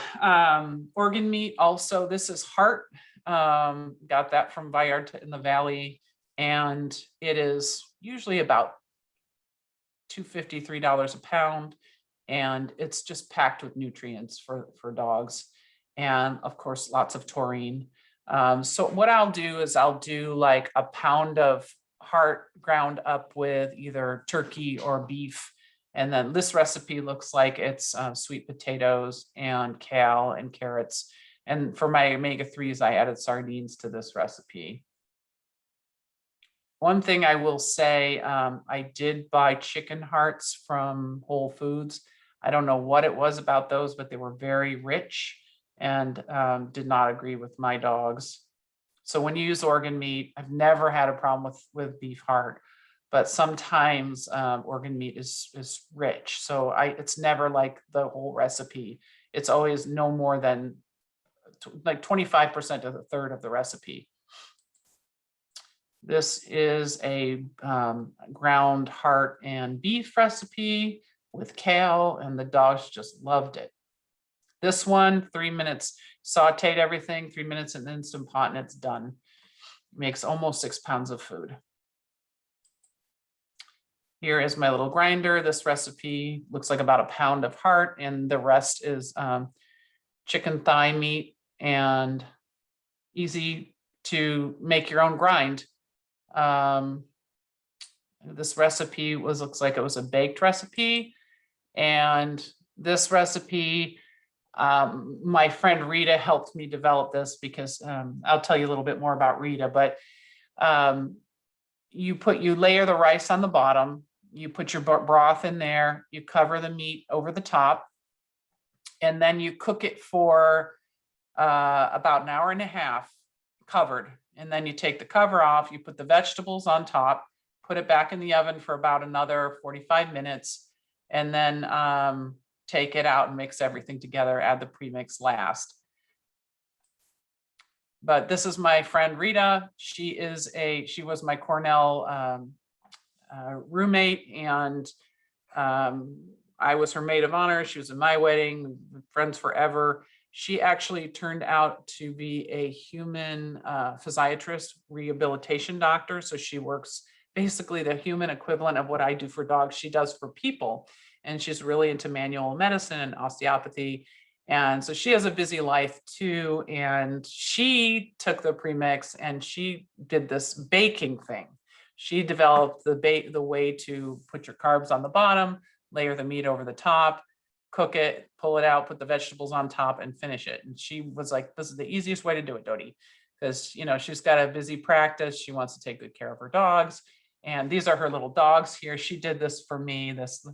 organ meat also, this is heart. Got that from Vallarta in the Valley, and it is usually about $2.50, $3 a pound, and it's just packed with nutrients for dogs, and of course lots of taurine. So what I'll do is I'll do like a pound of heart ground up with either turkey or beef, and then this recipe looks like it's sweet potatoes and kale and carrots, and for my omega-3s I added sardines to this recipe. One thing I will say, I did buy chicken hearts from Whole Foods. I don't know what it was about those, but they were very rich and did not agree with my dogs. So when you use organ meat, I've never had a problem with beef heart, but sometimes organ meat is rich. So it's never like the whole recipe. It's always no more than like 25% of a third of the recipe. This is a ground heart and beef recipe with kale, and the dogs just loved it. This one, 3 minutes, sauteed everything, 3 minutes in the Instant Pot, and it's done. Makes almost 6 pounds of food. Here is my little grinder. This recipe looks like about a pound of heart, and the rest is chicken thigh meat, and easy to make your own grind. This recipe looks like it was a baked recipe, and this recipe, my friend Rita helped me develop this because I'll tell you a little bit more about Rita, but you layer the rice on the bottom, you put your broth in there, you cover the meat over the top, and then you cook it for about an hour and a half covered. And then you take the cover off, you put the vegetables on top, put it back in the oven for about another 45 minutes, and then take it out and mix everything together, add the premix last. But this is my friend Rita. She was my Cornell roommate, and I was her maid of honor. She was in my wedding, friends forever. She actually turned out to be a human physiatrist rehabilitation doctor. So she works basically the human equivalent of what I do for dogs, she does for people. And she's really into manual medicine and osteopathy. And so she has a busy life too. And she took the premix and she did this baking thing. She developed the way to put your carbs on the bottom, layer the meat over the top, cook it, pull it out, put the vegetables on top and finish it. And she was like, this is the easiest way to do it, Dody. Because, you know, she's got a busy practice. She wants to take good care of her dogs. And these are her little dogs here. She did this for me, this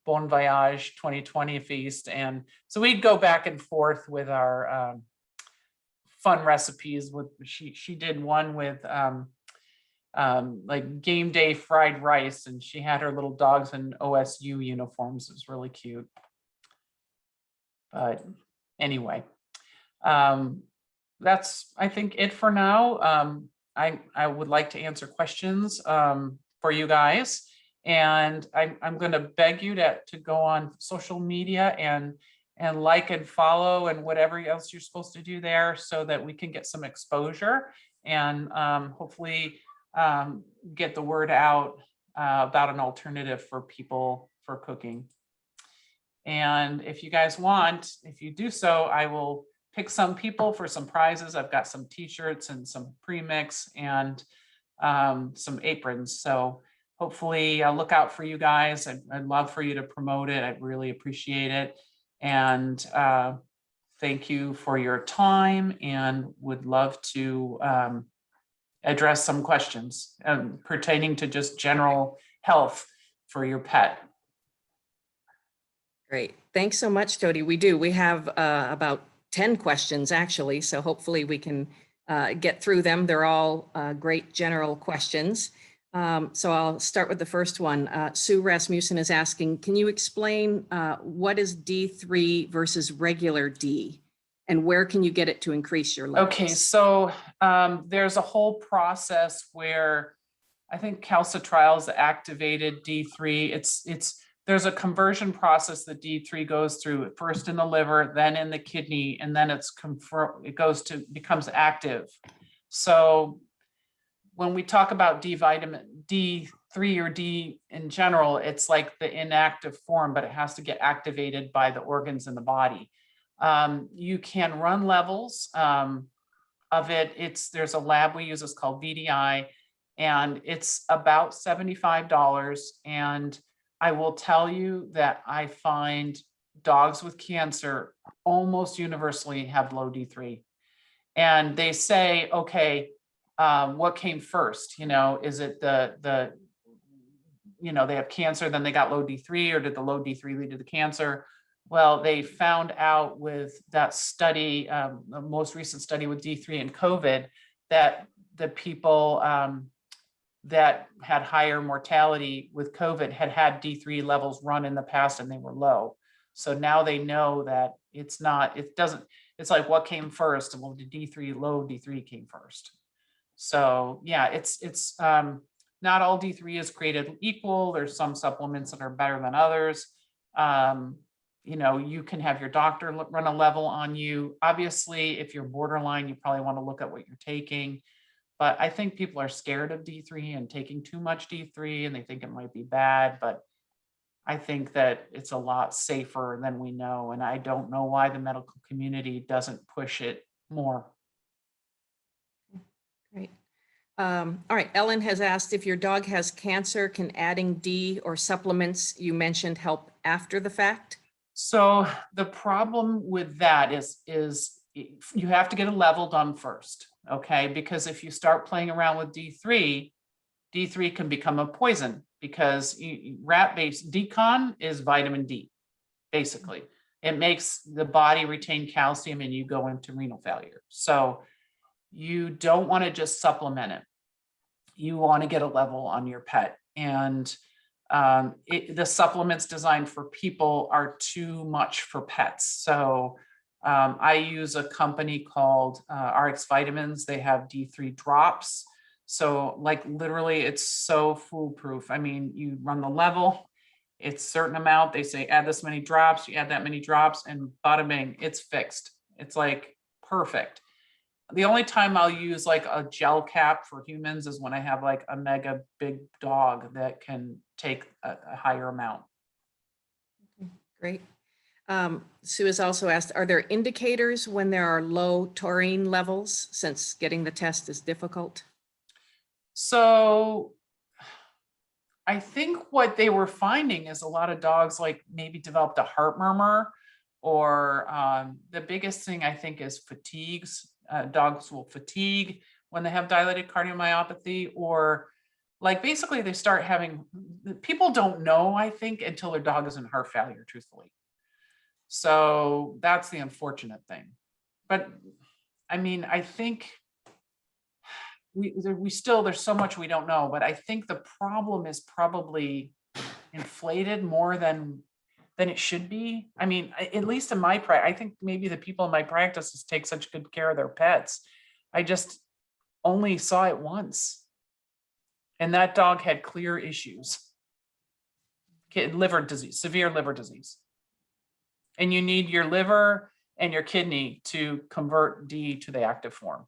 Bon Voyage 2020 feast. And so we'd go back and forth with our fun recipes. She did one with like game day fried rice, and she had her little dogs in OSU uniforms. It was really cute. But anyway, that's, I think, it for now. I would like to answer questions for you guys. And I'm going to beg you to go on social media and like and follow and whatever else you're supposed to do there so that we can get some exposure and hopefully get the word out about an alternative for people for cooking. And if you guys want, if you do so, I will pick some people for some prizes. I've got some t-shirts and some premix and some aprons. So hopefully I'll look out for you guys. I'd love for you to promote it. I'd really appreciate it. And thank you for your time and would love to address some questions pertaining to just general health for your pet. Great. Thanks so much, Dody. We have about 10 questions actually, so hopefully we can get through them. They're all great general questions. So I'll start with the first one. Sue Rasmussen is asking, can you explain what is D3 versus regular D? And where can you get it to increase your levels? Okay, so there's a whole process where I think calcitriol is activated D3. There's a conversion process that D3 goes through first in the liver, then in the kidney, and then becomes active. So when we talk about vitamin D3 or D in general, it's like the inactive form, but it has to get activated by the organs in the body. You can run levels of it. There's a lab we use, it's called VDI, and it's about $75. And I will tell you that I find dogs with cancer almost universally have low D3. And they say, okay, what came first? You know, is it they have cancer, then they got low D3, or did the low D3 lead to the cancer? Well, they found out with that study, the most recent study with D3 and COVID, that the people that had higher mortality with COVID had D3 levels run in the past and they were low. So now they know that it's like what came first? Well, the low D3 came first. So yeah, it's not all D3 is created equal. There's some supplements that are better than others. You can have your doctor run a level on you. Obviously, if you're borderline, you probably want to look at what you're taking. But I think people are scared of D3 and taking too much D3 and they think it might be bad, but I think that it's a lot safer than we know. And I don't know why the medical community doesn't push it more. Great. All right. Ellen has asked, if your dog has cancer, can adding D or supplements you mentioned help after the fact? So the problem with that is you have to get a level done first, okay? Because if you start playing around with D3 can become a poison because rat-based decon is vitamin D, basically. It makes the body retain calcium and you go into renal failure. So you don't want to just supplement it. You want to get a level on your pet. And the supplements designed for people are too much for pets. So I use a company called RX Vitamins. They have D3 drops. So like literally it's so foolproof. I mean, you run the level, it's a certain amount. They say add this many drops, you add that many drops and bada bing, it's fixed. It's like perfect. The only time I'll use like a gel cap for humans is when I have like a mega big dog that can take a higher amount. Great. Sue has also asked, are there indicators when there are low taurine levels, since getting the test is difficult? So I think what they were finding is a lot of dogs like maybe developed a heart murmur, or the biggest thing I think is fatigues. Dogs will fatigue when they have dilated cardiomyopathy, or like basically they start having, people don't know, I think, until their dog is in heart failure, truthfully. So that's the unfortunate thing. But I mean, I think we still, there's so much we don't know, but I think the problem is probably inflated more than it should be. I mean, at least in my practice, I think maybe the people in my practices take such good care of their pets. I just only saw it once. And that dog had clear issues. Liver disease, severe liver disease. And you need your liver and your kidney to convert D to the active form.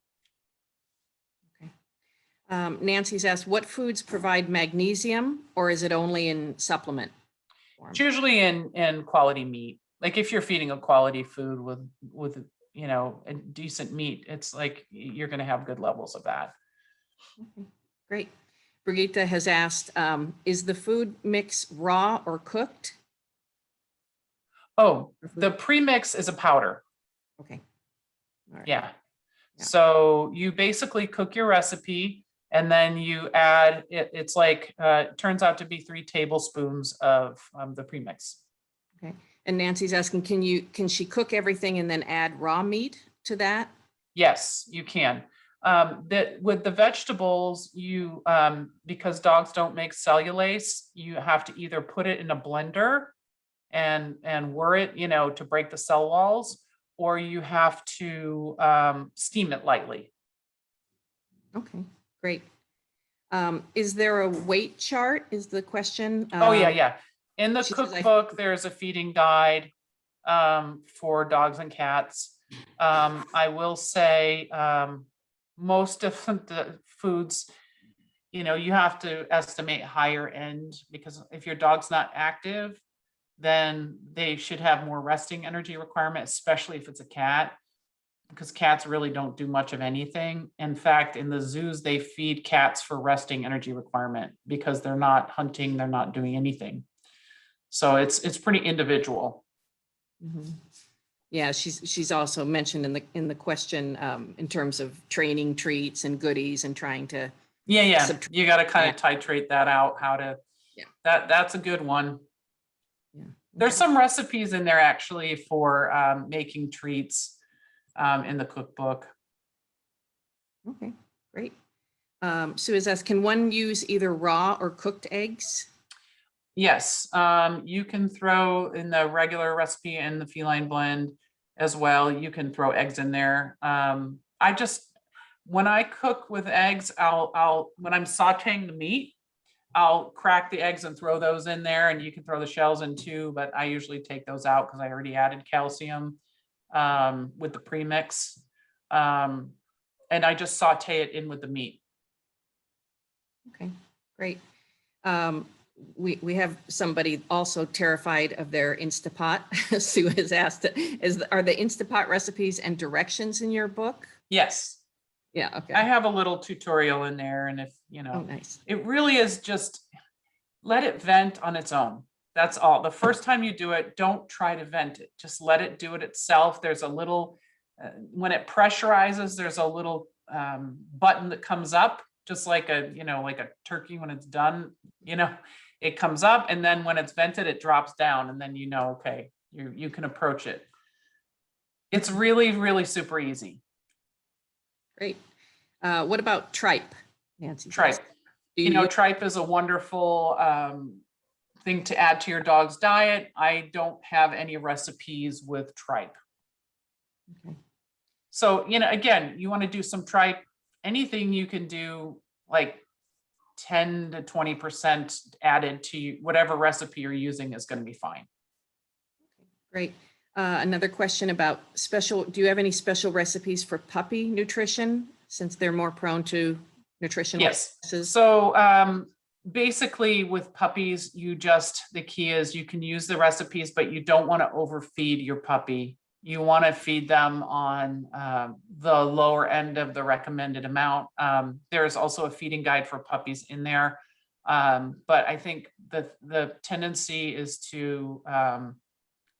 Nancy's asked, what foods provide magnesium, or is it only in supplement form? It's usually in quality meat. Like if you're feeding a quality food with you know, a decent meat, it's like you're going to have good levels of that. Okay, great. Brigitte has asked, is the food mix raw or cooked? Oh, the premix is a powder. Okay. All right. Yeah. Yeah. So you basically cook your recipe, and then you add it. It's like it turns out to be 3 tablespoons of the premix. Okay. And Nancy's asking, can she cook everything and then add raw meat to that? Yes, you can. That with the vegetables, you because dogs don't make cellulase, you have to either put it in a blender and whir it, you know, to break the cell walls, or you have to steam it lightly. Okay, great. Is there a weight chart is the question? Oh yeah, yeah. In the she says, cookbook, there's a feeding guide for dogs and cats. I will say most of the foods, you know, you have to estimate higher end, because if your dog's not active, then they should have more resting energy requirement, especially if it's a cat, because cats really don't do much of anything. In fact, in the zoos, they feed cats for resting energy requirement because they're not hunting, they're not doing anything. So it's pretty individual. Mm-hmm. Yeah, she's also mentioned in the question in terms of training treats and goodies and trying to. Yeah. You got to kind of titrate that out, how to, yeah. That's a good one. Yeah. Okay. There's some recipes in there actually for making treats in the cookbook. Okay, great. Sue has asked, can one use either raw or cooked eggs? Yes, you can throw in the regular recipe and the feline blend as well. You can throw eggs in there. When I cook with eggs, I'll when I'm sauteing the meat, I'll crack the eggs and throw those in there, and you can throw the shells in too, but I usually take those out because I already added calcium with the premix. And I just saute it in with the meat. Okay, great. We have somebody also terrified of their Instapot. Sue has asked, are the Instapot recipes and directions in your book? Yes. Yeah, okay. I have a little tutorial in there, and if, you know, nice. It really is just let it vent on its own. That's all. The first time you do it, don't try to vent it. Just let it do it itself. There's a little, when it pressurizes, there's a little button that comes up, just like a, you know, like a turkey when it's done, you know, it comes up, and then when it's vented, it drops down, and then you know, okay, you can approach it. It's really, really super easy. Great. What about tripe, Nancy? Tripe. You know, tripe is a wonderful thing to add to your dog's diet. I don't have any recipes with tripe. Okay. So, you know, again, you want to do some tripe, anything you can do like 10 to 20% added to whatever recipe you're using is going to be fine. Great. Another question about do you have any special recipes for puppy nutrition since they're more prone to nutritional Yes. illnesses? So basically with puppies, the key is you can use the recipes, but you don't want to overfeed your puppy. You want to feed them on the lower end of the recommended amount. There is also a feeding guide for puppies in there. But I think the tendency is to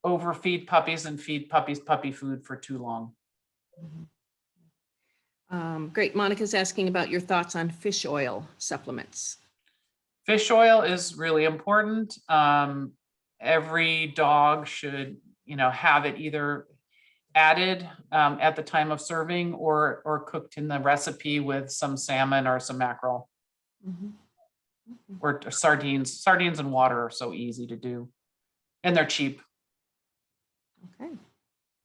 overfeed puppies and feed puppies puppy food for too long. Great. Monica's asking about your thoughts on fish oil supplements. Fish oil is really important. Every dog should, have it either added at the time of serving or cooked in the recipe with some salmon or some mackerel or sardines. Sardines and water are so easy to do, and they're cheap. Okay,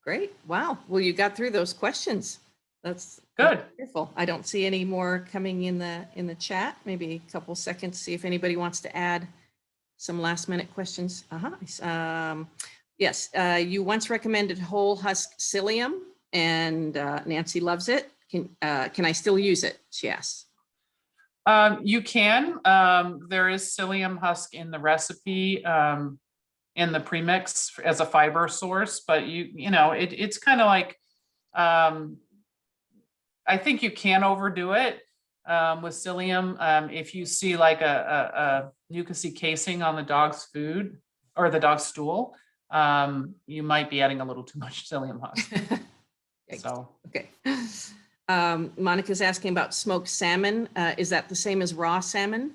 great. Wow. Well, you got through those questions. That's Good. wonderful. I don't see any more coming in the chat. Maybe a couple seconds, see if anybody wants to add some last minute questions. Yes, you once recommended whole husk psyllium, and Nancy loves it. Can I still use it? She asks. You can. There is psyllium husk in the recipe, in the premix as a fiber source, but it's kind of like, I think you can overdo it with psyllium. If you see like a mucousy casing on the dog's food or the dog's stool, you might be adding a little too much psyllium husk. So okay. Monica's asking about smoked salmon. Is that the same as raw salmon?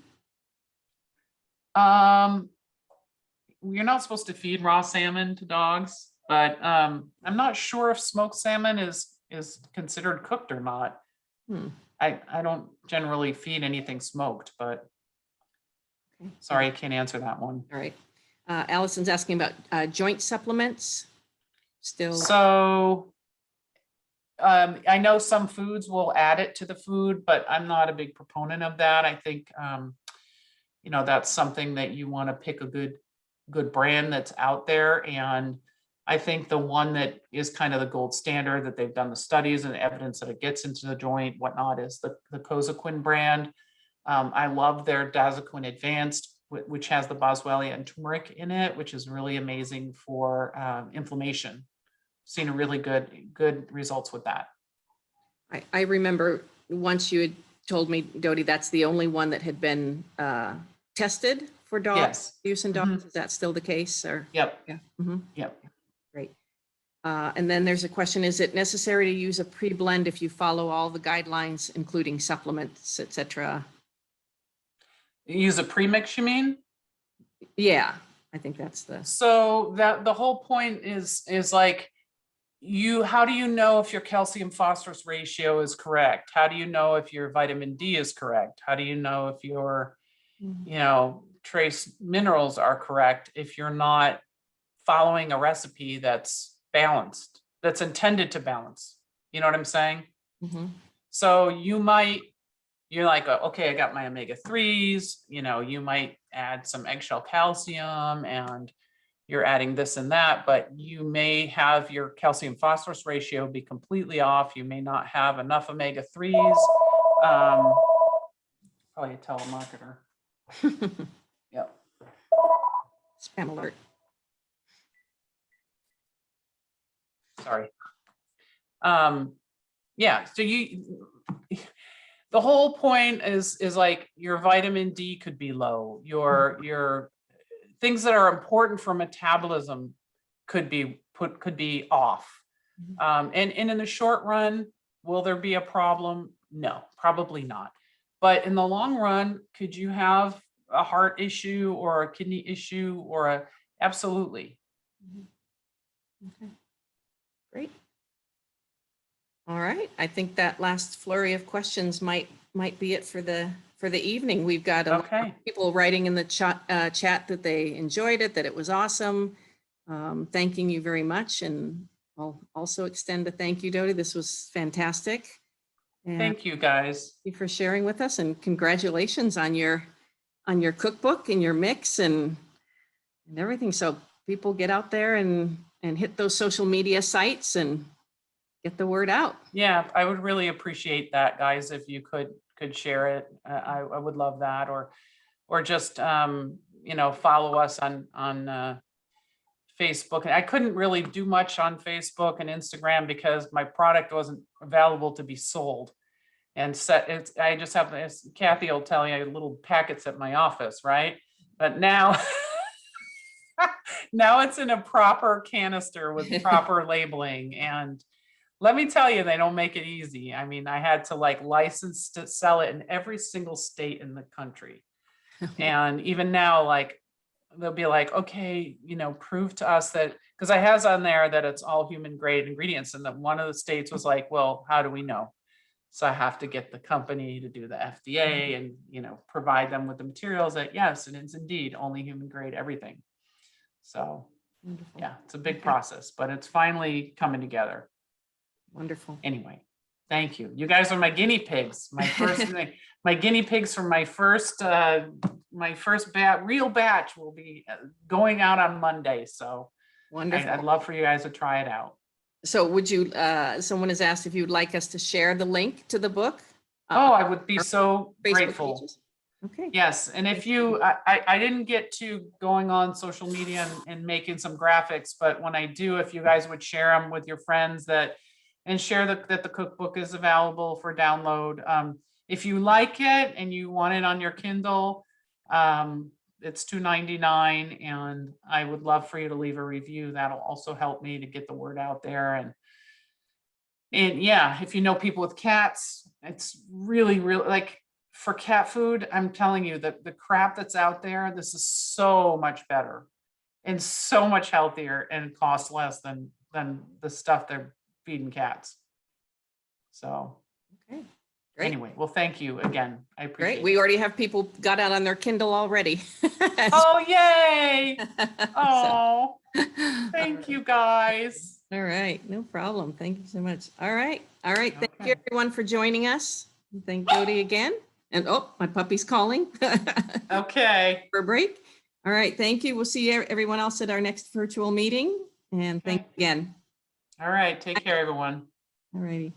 You're not supposed to feed raw salmon to dogs, but I'm not sure if smoked salmon is considered cooked or not. I don't generally feed anything smoked, but sorry, I can't answer that one. All right. Allison's asking about joint supplements. Still. So I know some foods will add it to the food, but I'm not a big proponent of that. I think, that's something that you want to pick a good brand that's out there. And I think the one that is kind of the gold standard that they've done the studies and the evidence that it gets into the joint, whatnot, is the Cosequin brand. I love their Dazaquin Advanced, which has the boswellia and turmeric in it, which is really amazing for inflammation. Seen a really good results with that. I remember once you had told me, Dody, that's the only one that had been tested for dogs, Yes. use in dogs. Is that still the case? Or Yep. Yeah. Yep. Great. And then there's a question, is it necessary to use a pre-blend if you follow all the guidelines, including supplements, etc.? Use a premix, you mean? Yeah, I think that's the. So that the whole point is like, how do you know if your calcium phosphorus ratio is correct? How do you know if your vitamin D is correct? How do you know if your, trace minerals are correct if you're not following a recipe that's balanced, that's intended to balance? You know what I'm saying? So you're like, okay, I got my omega-3s, you might add some eggshell calcium and you're adding this and that, but you may have your calcium phosphorus ratio be completely off. You may not have enough omega-3s. Probably a telemarketer. Yep. Spam alert. Sorry. Yeah, so the whole point is like your vitamin D could be low. Your things that are important for metabolism could be off. And in the short run, will there be a problem? No, probably not. But in the long run, could you have a heart issue or a kidney issue absolutely. Okay. Great. All right. I think that last flurry of questions might be it for the evening. We've got a lot of people writing in the chat that they enjoyed it, that it was awesome. Thanking you very much, and I'll also extend a thank you, Dody. This was fantastic. And thank you, guys. Thank you for sharing with us, and congratulations on your cookbook and your mix and everything. So people get out there and and hit those social media sites and get the word out. Yeah, I would really appreciate that, guys, if you could share it. I would love that, or just follow us on Facebook. And I couldn't really do much on Facebook and Instagram because my product wasn't available to be sold. And I just have, as Kathy will tell you, little packets at my office, right? But now, now it's in a proper canister with proper labeling. And let me tell you, they don't make it easy. I mean, I had to license to sell it in every single state in the country. And even now, they'll be like, okay, prove to us that, because I has on there that it's all human grade ingredients. And that one of the states was like, well, how do we know? So I have to get the company to do the FDA and, provide them with the materials that, yes, it is indeed only human grade everything. So Wonderful. yeah, it's a big Okay. process, but it's finally coming together. Wonderful. Anyway, thank you. You guys are my guinea pigs. My first, my guinea pigs for my first real batch will be going out on Monday. So Wonderful. I'd love for you guys to try it out. So would you, someone has asked if you'd like us to share the link to the book? Oh, I would be so Facebook grateful. pages? Okay. Yes, and if you, I didn't get to going on social media and making some graphics, but when I do, if you guys would share them with your friends and share that the cookbook is available for download. If you like it and you want it on your Kindle, it's $2.99, and I would love for you to leave a review. That'll also help me to get the word out there. And yeah, if you know people with cats, it's really, for cat food, I'm telling you that the crap that's out there, this is so much better and so much healthier and costs less than the stuff they're feeding cats. So Okay. Great. anyway, well, thank you again. I appreciate Great. it. We already have people got out on their Kindle already. Oh, yay. So, Oh, thank you guys. all right. No problem. Thank you so much. All right. All right. Thank you Okay. everyone for joining us. Thank Dody again. And oh, my puppy's calling Okay. for a break. All right. Thank you. We'll see everyone else at our next virtual meeting. And thank you again. All right. Take care, everyone. All righty.